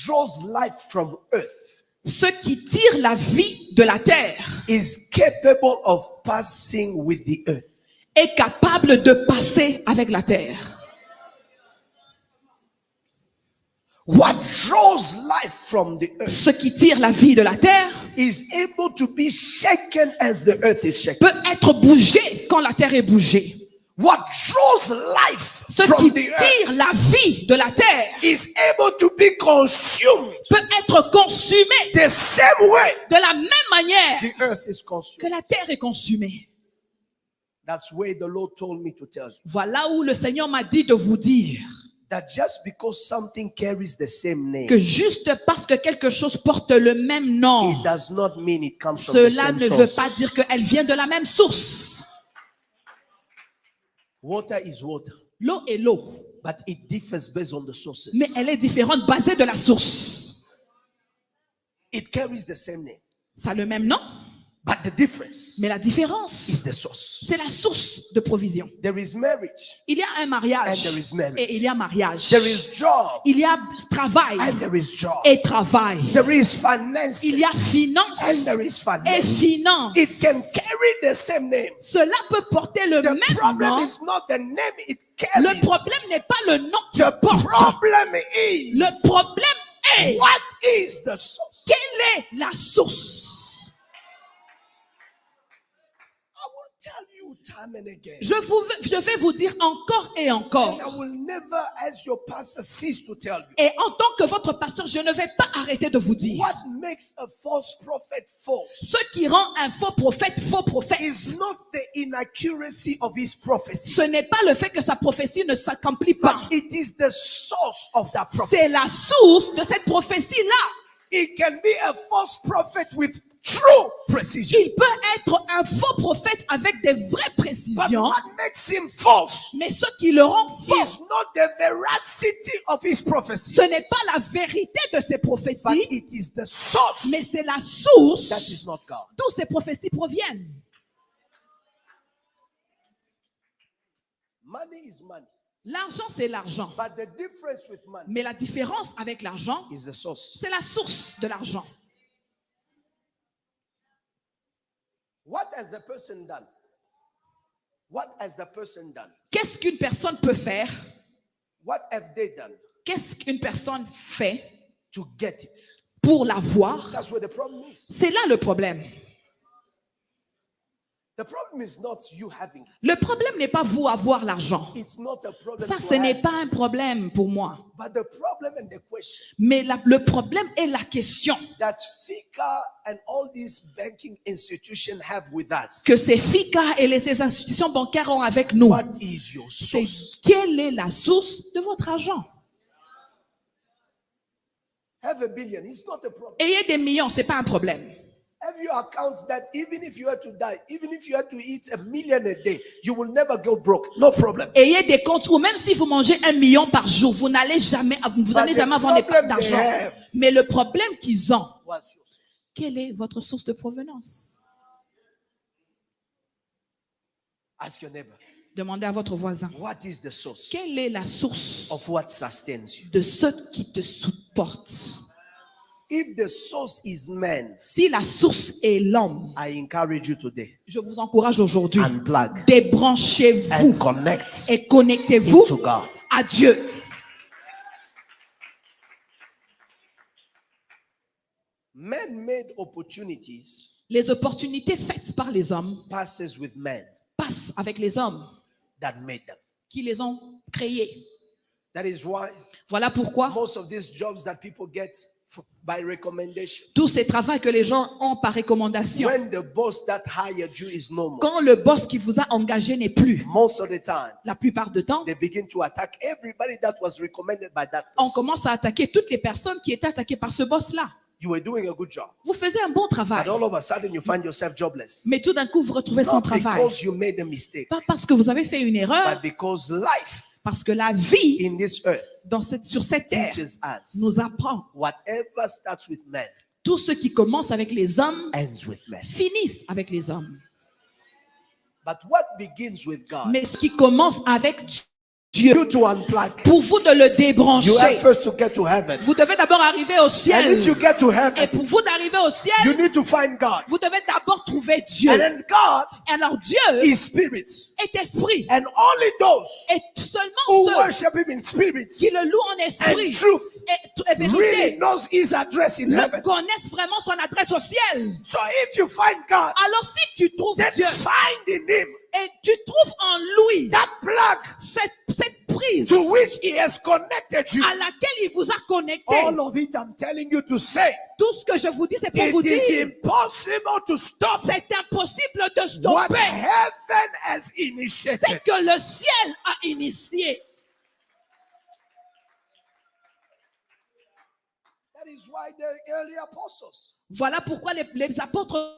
Speaker 1: draws life from earth
Speaker 2: ce qui tire la vie de la terre
Speaker 1: is capable of passing with the earth.
Speaker 2: est capable de passer avec la terre.
Speaker 1: What draws life from the earth
Speaker 2: Ce qui tire la vie de la terre
Speaker 1: is able to be shaken as the earth is shaken.
Speaker 2: peut être bougé quand la terre est bougée.
Speaker 1: What draws life
Speaker 2: Ce
Speaker 1: from
Speaker 2: qui
Speaker 1: the earth
Speaker 2: tire la vie de la terre
Speaker 1: is able to be consumed
Speaker 2: peut être consumé
Speaker 1: the same way
Speaker 2: de la même manière
Speaker 1: the earth is
Speaker 2: que
Speaker 1: consumed.
Speaker 2: la terre est consumée.
Speaker 1: That's where the Lord told me to tell you
Speaker 2: Voilà où le Seigneur m'a dit de vous dire
Speaker 1: that just because something carries the same name,
Speaker 2: que juste parce que quelque chose porte le même nom,
Speaker 1: it does not mean it comes from the
Speaker 2: cela
Speaker 1: same
Speaker 2: ne veut
Speaker 1: source.
Speaker 2: pas dire qu'elle vient de la même source.
Speaker 1: Water is water,
Speaker 2: L'eau est l'eau,
Speaker 1: but it differs based on the sources.
Speaker 2: mais elle est différente basée de la source.
Speaker 1: It carries the same name,
Speaker 2: Ça a le même nom,
Speaker 1: but the difference
Speaker 2: mais la différence,
Speaker 1: is the source.
Speaker 2: c'est la source de provision.
Speaker 1: There is marriage,
Speaker 2: Il y a un mariage
Speaker 1: And there is marriage.
Speaker 2: et il y a mariage.
Speaker 1: there is job,
Speaker 2: Il y a travail
Speaker 1: and there is job.
Speaker 2: et travail.
Speaker 1: There is finances,
Speaker 2: Il y a finance
Speaker 1: and there is
Speaker 2: et
Speaker 1: finance.
Speaker 2: finance.
Speaker 1: It can carry the same name.
Speaker 2: Cela peut porter le
Speaker 1: The
Speaker 2: même
Speaker 1: problem
Speaker 2: nom.
Speaker 1: is not the name it carries.
Speaker 2: Le problème n'est pas le nom qu'il
Speaker 1: The
Speaker 2: porte.
Speaker 1: problem is
Speaker 2: Le problème est
Speaker 1: what is the source?
Speaker 2: quelle est la source.
Speaker 1: I will tell you time and again.
Speaker 2: Je vais vous dire encore et encore.
Speaker 1: And I will never, as your pastor, cease to tell you.
Speaker 2: Et en tant que votre pasteur, je ne vais pas arrêter de vous dire.
Speaker 1: What makes a false prophet false
Speaker 2: Ce qui rend un faux prophète,
Speaker 1: is not the inaccuracy of his prophecy.
Speaker 2: ce n'est pas le fait que sa prophétie ne s'accomplit pas.
Speaker 1: But it is the source of that
Speaker 2: C'est
Speaker 1: prophecy.
Speaker 2: la source de cette prophétie-là.
Speaker 1: It can be a false prophet with true precision.
Speaker 2: Il peut être un faux prophète avec des vraies
Speaker 1: But
Speaker 2: précisions,
Speaker 1: what makes him false
Speaker 2: mais ce qui le rend faux,
Speaker 1: is not the veracity of his prophecy,
Speaker 2: ce n'est pas la vérité de ces
Speaker 1: but
Speaker 2: prophéties,
Speaker 1: it is the source
Speaker 2: mais c'est la source
Speaker 1: that is not God.
Speaker 2: d'où ces prophéties proviennent.
Speaker 1: Money is money,
Speaker 2: L'argent, c'est l'argent.
Speaker 1: but the difference with money
Speaker 2: Mais la différence avec l'argent,
Speaker 1: is the source.
Speaker 2: c'est la source de l'argent.
Speaker 1: What has the person done? What has the person done?
Speaker 2: Qu'est-ce qu'une personne peut faire?
Speaker 1: What have they done
Speaker 2: Qu'est-ce qu'une personne fait
Speaker 1: to get it?
Speaker 2: pour l'avoir?
Speaker 1: That's where the problem is.
Speaker 2: C'est là le problème.
Speaker 1: The problem is not you having it.
Speaker 2: Le problème n'est pas vous avoir l'argent.
Speaker 1: It's not a problem.
Speaker 2: Ça,
Speaker 1: to
Speaker 2: ce n'est
Speaker 1: have
Speaker 2: pas un
Speaker 1: it.
Speaker 2: problème pour moi.
Speaker 1: But the problem and the question
Speaker 2: Mais le problème est la question
Speaker 1: that FICA and all these banking institutions have with us.
Speaker 2: que ces FICA et ces institutions bancaires ont avec nous.
Speaker 1: What is your
Speaker 2: C'est
Speaker 1: source?
Speaker 2: quelle est la source de votre argent?
Speaker 1: Have a billion. It's not a problem.
Speaker 2: Ayez des millions, c'est pas un problème.
Speaker 1: Have your accounts that even if you had to die, even if you had to eat 1 million a day, you will never go broke. No problem.
Speaker 2: Ayez des comptes où même si vous mangez 1 million par jour, vous n'allez jamais
Speaker 1: the
Speaker 2: avoir des
Speaker 1: problem
Speaker 2: d'argent.
Speaker 1: they have-
Speaker 2: Mais le problème qu'ils ont,
Speaker 1: What's your source?
Speaker 2: quelle est votre source de provenance?
Speaker 1: Ask your neighbor.
Speaker 2: Demandez à votre voisin.
Speaker 1: What is the source
Speaker 2: Quelle est la source
Speaker 1: of what sustains you?
Speaker 2: de ce qui te supporte?
Speaker 1: If the source is man,
Speaker 2: Si la source est l'homme,
Speaker 1: I encourage you today.
Speaker 2: je vous encourage aujourd'hui,
Speaker 1: Unplug
Speaker 2: débranchez-vous
Speaker 1: and connect
Speaker 2: et connectez-vous
Speaker 1: to God.
Speaker 2: à Dieu.
Speaker 1: Man-made opportunities
Speaker 2: Les opportunités faites par les hommes
Speaker 1: passes with men
Speaker 2: passent avec les hommes
Speaker 1: that made them.
Speaker 2: qui les ont créés.
Speaker 1: That is why
Speaker 2: Voilà pourquoi
Speaker 1: most of these jobs that people get by recommendation,
Speaker 2: tous ces travaux que les gens ont par recommandation,
Speaker 1: when the boss that hired you is no more,
Speaker 2: quand le boss qui vous a engagé n'est plus,
Speaker 1: most of the time
Speaker 2: la plupart du temps,
Speaker 1: they begin to attack everybody that was recommended by that
Speaker 2: on
Speaker 1: person.
Speaker 2: commence à attaquer toutes les personnes qui étaient attaquées par ce boss-là.
Speaker 1: You were doing a good job,
Speaker 2: Vous faisiez un bon travail,
Speaker 1: but all of a sudden you find yourself jobless.
Speaker 2: mais tout d'un coup, vous retrouvez sans
Speaker 1: Not
Speaker 2: travail.
Speaker 1: because you made a mistake,
Speaker 2: Pas parce que vous avez fait une erreur,
Speaker 1: but because life
Speaker 2: parce que la vie
Speaker 1: in this earth
Speaker 2: sur cette terre
Speaker 1: teaches us
Speaker 2: nous apprend.
Speaker 1: whatever starts with men
Speaker 2: Tout ce qui commence avec les hommes
Speaker 1: ends with men.
Speaker 2: finissent avec les hommes.
Speaker 1: But what begins with God,
Speaker 2: Mais ce qui commence avec Dieu,
Speaker 1: you to unplug.
Speaker 2: pour vous de le
Speaker 1: You have
Speaker 2: débrancher,
Speaker 1: first to get to heaven.
Speaker 2: vous devez d'abord arriver au
Speaker 1: And
Speaker 2: ciel.
Speaker 1: if you get to
Speaker 2: Et
Speaker 1: heaven,
Speaker 2: pour vous d'arriver au
Speaker 1: you
Speaker 2: ciel,
Speaker 1: need to find God.
Speaker 2: vous devez d'abord trouver Dieu.
Speaker 1: And then God
Speaker 2: Et alors Dieu
Speaker 1: is spirit.
Speaker 2: est esprit.
Speaker 1: And only those
Speaker 2: Et seulement
Speaker 1: who
Speaker 2: ceux
Speaker 1: worship him in spirit
Speaker 2: qui le louent en esprit
Speaker 1: and truth
Speaker 2: et
Speaker 1: really
Speaker 2: vérité
Speaker 1: knows his address in
Speaker 2: le
Speaker 1: heaven.
Speaker 2: connaissent vraiment son adresse au ciel.
Speaker 1: So if you find God,
Speaker 2: Alors si tu trouves
Speaker 1: then
Speaker 2: Dieu
Speaker 1: find in him
Speaker 2: et tu trouves en lui
Speaker 1: that plug
Speaker 2: cette l'entreprise
Speaker 1: to which He has connected you.
Speaker 2: à laquelle il vous a connecté.
Speaker 1: All of it, I'm telling you to say,
Speaker 2: Tout ce que je vous dis, c'est pour vous
Speaker 1: it is
Speaker 2: dire,
Speaker 1: impossible to stop
Speaker 2: c'est impossible de
Speaker 1: what
Speaker 2: stopper
Speaker 1: heaven has
Speaker 2: ce
Speaker 1: initiated.
Speaker 2: que le ciel a initié.
Speaker 1: That is why the early apostles,
Speaker 2: Voilà pourquoi les apôtres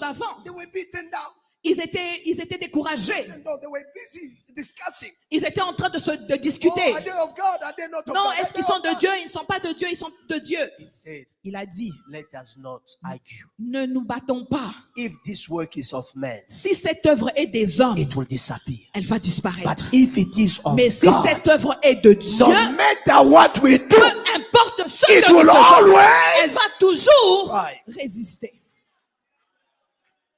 Speaker 2: d'avant,
Speaker 1: they were beaten down.
Speaker 2: ils étaient découragés.
Speaker 1: And no, they were busy discussing.
Speaker 2: Ils étaient en train de
Speaker 1: Oh,
Speaker 2: discuter.
Speaker 1: are they of God? Are they not of
Speaker 2: Non,
Speaker 1: God?
Speaker 2: est-ce
Speaker 1: Are they
Speaker 2: qu'ils sont
Speaker 1: of
Speaker 2: de
Speaker 1: God?
Speaker 2: Dieu? Ils ne sont pas de Dieu, ils sont de Dieu.
Speaker 1: He said,
Speaker 2: Il a dit,
Speaker 1: let us not argue.
Speaker 2: ne nous battons pas.
Speaker 1: If this work is of men,
Speaker 2: Si cette œuvre est des hommes,
Speaker 1: it will disappear.
Speaker 2: elle va
Speaker 1: But
Speaker 2: disparaître.
Speaker 1: if it is of
Speaker 2: Mais si
Speaker 1: God,
Speaker 2: cette œuvre est de Dieu,
Speaker 1: no matter what we do,
Speaker 2: peu importe ce
Speaker 1: it
Speaker 2: que nous
Speaker 1: will
Speaker 2: faisons, elle
Speaker 1: always
Speaker 2: va toujours
Speaker 1: Right.
Speaker 2: résister.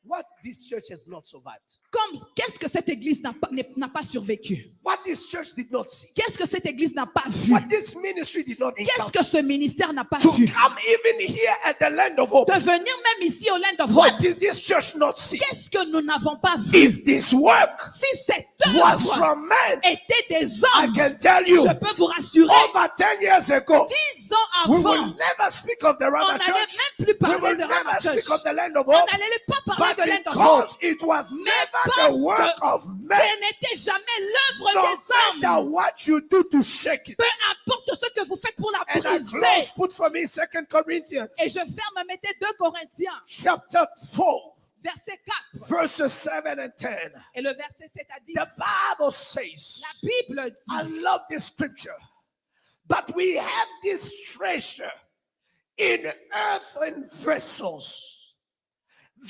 Speaker 1: What this church has not survived,
Speaker 2: Qu'est-ce que cette église n'a pas survécu?
Speaker 1: what this church did not see,
Speaker 2: Qu'est-ce que cette église n'a pas vu?
Speaker 1: what this ministry did not
Speaker 2: Qu'est-ce
Speaker 1: encounter,
Speaker 2: que ce ministère n'a pas
Speaker 1: to
Speaker 2: vu?
Speaker 1: come even here at the land of hope,
Speaker 2: De venir même ici au Land of
Speaker 1: what
Speaker 2: Hope,
Speaker 1: did this church not see?
Speaker 2: qu'est-ce que nous n'avons pas vu?
Speaker 1: If this work
Speaker 2: Si cette
Speaker 1: was
Speaker 2: œuvre
Speaker 1: from men,
Speaker 2: était des
Speaker 1: I
Speaker 2: hommes,
Speaker 1: can tell you,
Speaker 2: je peux vous rassurer,
Speaker 1: over 10 years ago,
Speaker 2: 10 ans
Speaker 1: we will
Speaker 2: avant,
Speaker 1: never speak of the
Speaker 2: on
Speaker 1: Rama
Speaker 2: n'allait
Speaker 1: Church.
Speaker 2: même plus
Speaker 1: We
Speaker 2: parler
Speaker 1: will
Speaker 2: de Rama
Speaker 1: never
Speaker 2: Church.
Speaker 1: speak of the land of
Speaker 2: On
Speaker 1: hope.
Speaker 2: n'allait pas parler
Speaker 1: But
Speaker 2: de Land of Hope.
Speaker 1: because it was
Speaker 2: Mais
Speaker 1: never
Speaker 2: parce
Speaker 1: the work of
Speaker 2: que
Speaker 1: men,
Speaker 2: ce n'était jamais l'œuvre
Speaker 1: no
Speaker 2: des
Speaker 1: matter
Speaker 2: hommes.
Speaker 1: what you do to shake it.
Speaker 2: Peu importe ce que vous faites pour la
Speaker 1: And I
Speaker 2: briser.
Speaker 1: close, put for me 2 Corinthians
Speaker 2: Et je ferme, mettez 2 Corinthiens,
Speaker 1: chapter 4,
Speaker 2: verset 4.
Speaker 1: verses 7 and 10.
Speaker 2: Et le verset 7 à 10.
Speaker 1: The Bible says,
Speaker 2: La Bible
Speaker 1: I
Speaker 2: dit,
Speaker 1: love this scripture, but we have this treasure in earthen vessels,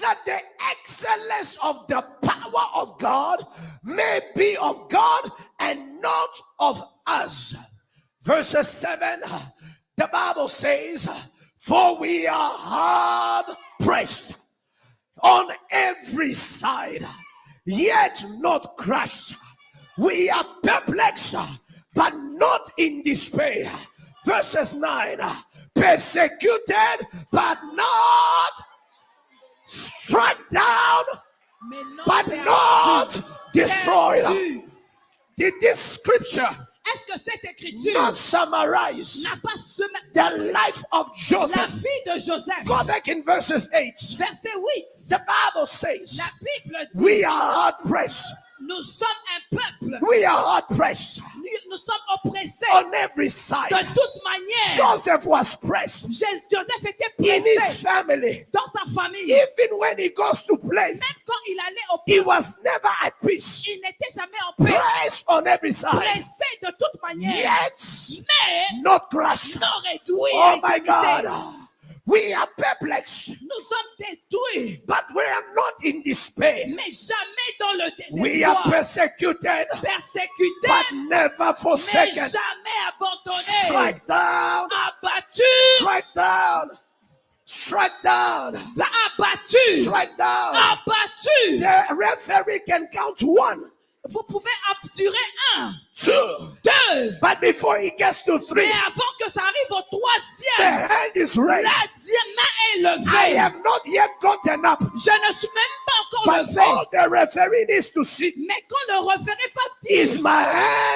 Speaker 1: that the excellence of the power of God may be of God and not of us. Verse 7, the Bible says, for we are hard pressed on every side, yet not crushed. We are perplexed, but not in despair. Verses 9, persecuted, but not struck down,
Speaker 2: mais non
Speaker 1: but
Speaker 2: perdu.
Speaker 1: not destroyed.
Speaker 2: Perdu.
Speaker 1: Did this scripture
Speaker 2: Est-ce que cette écriture
Speaker 1: not summarize
Speaker 2: n'a pas
Speaker 1: the life of
Speaker 2: la
Speaker 1: Joseph?
Speaker 2: vie de Joseph?
Speaker 1: Go back in verses 8.
Speaker 2: Verset 8.
Speaker 1: The Bible says,
Speaker 2: La Bible dit,
Speaker 1: we are hard pressed.
Speaker 2: nous sommes un peuple.
Speaker 1: We are hard pressed
Speaker 2: Nous sommes oppressés
Speaker 1: on every side.
Speaker 2: de toute manière.
Speaker 1: Joseph was pressed
Speaker 2: Joseph était
Speaker 1: in his
Speaker 2: pressé
Speaker 1: family.
Speaker 2: dans sa famille.
Speaker 1: Even when he goes to play,
Speaker 2: Même quand il allait au
Speaker 1: he
Speaker 2: peuple,
Speaker 1: was never at peace.
Speaker 2: il n'était jamais en paix.
Speaker 1: Pressed on every side,
Speaker 2: Pressé de toute manière.
Speaker 1: yet
Speaker 2: Mais
Speaker 1: not crushed.
Speaker 2: non réduit
Speaker 1: Oh
Speaker 2: à
Speaker 1: my
Speaker 2: intimité.
Speaker 1: God. We are perplexed,
Speaker 2: Nous sommes détruits,
Speaker 1: but we are not in despair.
Speaker 2: mais jamais dans le
Speaker 1: We are
Speaker 2: désespoir.
Speaker 1: persecuted,
Speaker 2: Persécutés,
Speaker 1: but never
Speaker 2: mais
Speaker 1: forsaken.
Speaker 2: jamais abandonnés.
Speaker 1: Strike down,
Speaker 2: Abattus,
Speaker 1: strike down, strike down,
Speaker 2: abattus,
Speaker 1: strike down.
Speaker 2: abattus.
Speaker 1: The referee can count 1,
Speaker 2: Vous pouvez abjurer 1,
Speaker 1: 2,
Speaker 2: 2,
Speaker 1: but before he gets to 3,
Speaker 2: mais avant que ça arrive au
Speaker 1: the
Speaker 2: 3e,
Speaker 1: hand is raised.
Speaker 2: la main est
Speaker 1: I
Speaker 2: levée.
Speaker 1: have not yet gotten up,
Speaker 2: Je ne suis même pas encore
Speaker 1: but
Speaker 2: levé.
Speaker 1: all the referee needs to see
Speaker 2: Mais quand le référé va
Speaker 1: is
Speaker 2: dire,
Speaker 1: my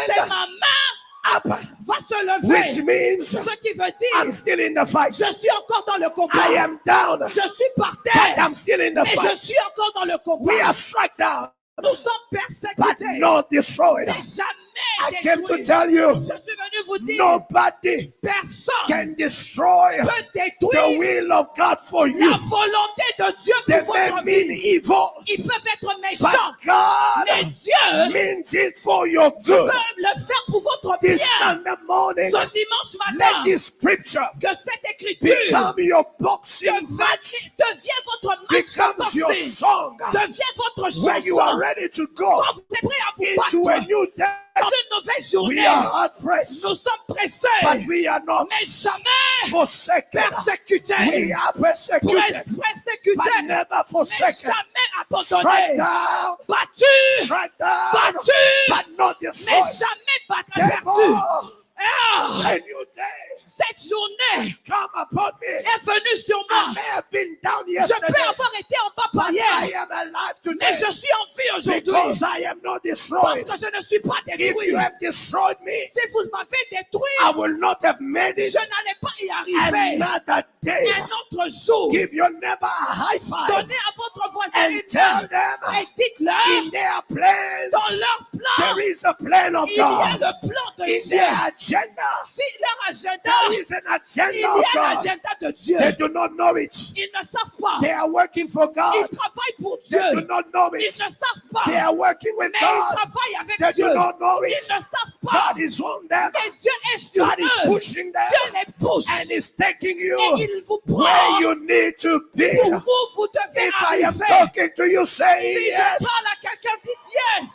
Speaker 2: c'est
Speaker 1: hand
Speaker 2: ma main
Speaker 1: up,
Speaker 2: va se
Speaker 1: which
Speaker 2: lever,
Speaker 1: means
Speaker 2: ce qui veut
Speaker 1: I'm
Speaker 2: dire,
Speaker 1: still in the fight.
Speaker 2: je suis encore dans le combat.
Speaker 1: I am down,
Speaker 2: Je suis par
Speaker 1: but
Speaker 2: terre,
Speaker 1: I'm still in the
Speaker 2: mais je
Speaker 1: fight.
Speaker 2: suis encore dans le
Speaker 1: We
Speaker 2: combat.
Speaker 1: are struck down,
Speaker 2: Nous sommes
Speaker 1: but
Speaker 2: persécutés,
Speaker 1: not destroyed.
Speaker 2: mais
Speaker 1: I
Speaker 2: jamais
Speaker 1: came to
Speaker 2: détruits.
Speaker 1: tell you,
Speaker 2: Je suis venu vous dire,
Speaker 1: nobody
Speaker 2: personne
Speaker 1: can destroy
Speaker 2: peut
Speaker 1: the
Speaker 2: détruire
Speaker 1: will of God for you.
Speaker 2: la volonté de Dieu
Speaker 1: They
Speaker 2: pour
Speaker 1: may
Speaker 2: votre
Speaker 1: mean
Speaker 2: vie.
Speaker 1: evil,
Speaker 2: Ils peuvent être
Speaker 1: but
Speaker 2: méchants, mais
Speaker 1: God
Speaker 2: Dieu
Speaker 1: means it for your good.
Speaker 2: peut le faire pour votre bien.
Speaker 1: This Sunday morning,
Speaker 2: Ce dimanche
Speaker 1: let
Speaker 2: matin,
Speaker 1: this scripture
Speaker 2: que cette écriture
Speaker 1: become your boxing match,
Speaker 2: devient votre match de
Speaker 1: becomes your
Speaker 2: boxing,
Speaker 1: song,
Speaker 2: devient votre
Speaker 1: when you are
Speaker 2: chanson.
Speaker 1: ready to go
Speaker 2: Quand vous êtes prêt à vous
Speaker 1: into a
Speaker 2: battre
Speaker 1: new day.
Speaker 2: dans une nouvelle
Speaker 1: We
Speaker 2: journée,
Speaker 1: are hard pressed,
Speaker 2: nous sommes pressés,
Speaker 1: but we are not
Speaker 2: mais jamais
Speaker 1: forsaken.
Speaker 2: persécutés.
Speaker 1: We are persecuted,
Speaker 2: Persécutés,
Speaker 1: but never
Speaker 2: mais
Speaker 1: forsaken.
Speaker 2: jamais
Speaker 1: Strike
Speaker 2: abandonnés.
Speaker 1: down,
Speaker 2: Battus,
Speaker 1: strike down,
Speaker 2: battus,
Speaker 1: but not
Speaker 2: mais
Speaker 1: destroyed.
Speaker 2: jamais battus.
Speaker 1: Therefore,
Speaker 2: Ah,
Speaker 1: a new day,
Speaker 2: Cette journée
Speaker 1: has come upon me.
Speaker 2: est venue sur
Speaker 1: I
Speaker 2: moi.
Speaker 1: may have been down
Speaker 2: Je
Speaker 1: yesterday,
Speaker 2: peux avoir été en bas par
Speaker 1: but I
Speaker 2: hier,
Speaker 1: am alive
Speaker 2: mais
Speaker 1: today
Speaker 2: je suis en vie aujourd'hui.
Speaker 1: because I am not
Speaker 2: Parce
Speaker 1: destroyed.
Speaker 2: que je ne suis pas
Speaker 1: If
Speaker 2: détruit.
Speaker 1: you have destroyed me,
Speaker 2: Si vous m'avez détruit,
Speaker 1: I will not have made
Speaker 2: je
Speaker 1: it
Speaker 2: n'allais pas y arriver.
Speaker 1: another day.
Speaker 2: Un autre jour,
Speaker 1: Give your neighbor a high five
Speaker 2: donnez à votre voisin
Speaker 1: and
Speaker 2: une
Speaker 1: tell
Speaker 2: main
Speaker 1: them
Speaker 2: et dites-leur,
Speaker 1: in their plans
Speaker 2: dans leur plan,
Speaker 1: there is a plan of
Speaker 2: il y a
Speaker 1: God.
Speaker 2: le plan de
Speaker 1: In
Speaker 2: Dieu.
Speaker 1: their agenda
Speaker 2: Si leur agenda,
Speaker 1: there is an
Speaker 2: il y
Speaker 1: agenda of
Speaker 2: a
Speaker 1: God.
Speaker 2: l'agenda de Dieu.
Speaker 1: They do not know it.
Speaker 2: Ils ne savent pas.
Speaker 1: They are working for
Speaker 2: Ils
Speaker 1: God.
Speaker 2: travaillent pour
Speaker 1: They
Speaker 2: Dieu.
Speaker 1: do not know
Speaker 2: Ils ne
Speaker 1: it.
Speaker 2: savent pas.
Speaker 1: They are working with
Speaker 2: Mais ils
Speaker 1: God.
Speaker 2: travaillent avec
Speaker 1: They
Speaker 2: Dieu.
Speaker 1: do not know
Speaker 2: Ils
Speaker 1: it.
Speaker 2: ne savent pas.
Speaker 1: God is on them.
Speaker 2: Mais Dieu est sur
Speaker 1: God is
Speaker 2: eux.
Speaker 1: pushing them
Speaker 2: Dieu les pousse.
Speaker 1: and is taking
Speaker 2: Et
Speaker 1: you
Speaker 2: il vous
Speaker 1: where
Speaker 2: prend
Speaker 1: you need to be.
Speaker 2: pour vous devez
Speaker 1: If I am
Speaker 2: arriver.
Speaker 1: talking to you, say
Speaker 2: Si
Speaker 1: yes.
Speaker 2: je parle à quelqu'un, dites yes.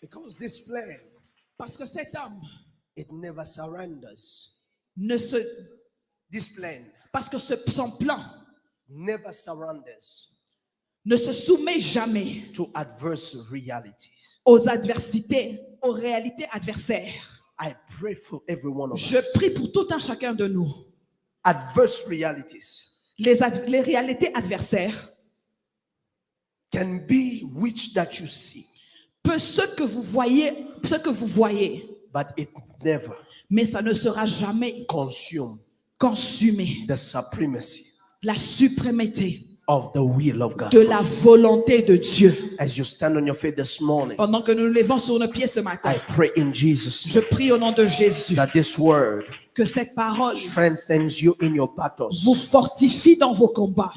Speaker 1: Because this plan,
Speaker 2: Parce que cet homme
Speaker 1: it never surrenders.
Speaker 2: ne se...
Speaker 1: This plan
Speaker 2: Parce que son plan
Speaker 1: never surrenders
Speaker 2: ne se soumet jamais
Speaker 1: to adverse realities.
Speaker 2: aux adversités, aux réalités adversaires.
Speaker 1: I pray for every one of
Speaker 2: Je
Speaker 1: us.
Speaker 2: prie pour tout un chacun de nous.
Speaker 1: Adverse realities
Speaker 2: Les réalités adversaires,
Speaker 1: can be which that you see,
Speaker 2: ce que vous voyez,
Speaker 1: but it never
Speaker 2: mais ça ne sera jamais
Speaker 1: consume
Speaker 2: consumé.
Speaker 1: the supremacy
Speaker 2: La suprématie
Speaker 1: of the will of God.
Speaker 2: de la volonté de Dieu.
Speaker 1: As you stand on your feet this morning,
Speaker 2: Pendant que nous nous levons sur nos pieds ce matin,
Speaker 1: I pray in Jesus'
Speaker 2: je
Speaker 1: name
Speaker 2: prie au nom de Jésus
Speaker 1: that this word
Speaker 2: que cette parole
Speaker 1: strengthens you in your battles.
Speaker 2: vous fortifie dans vos combats.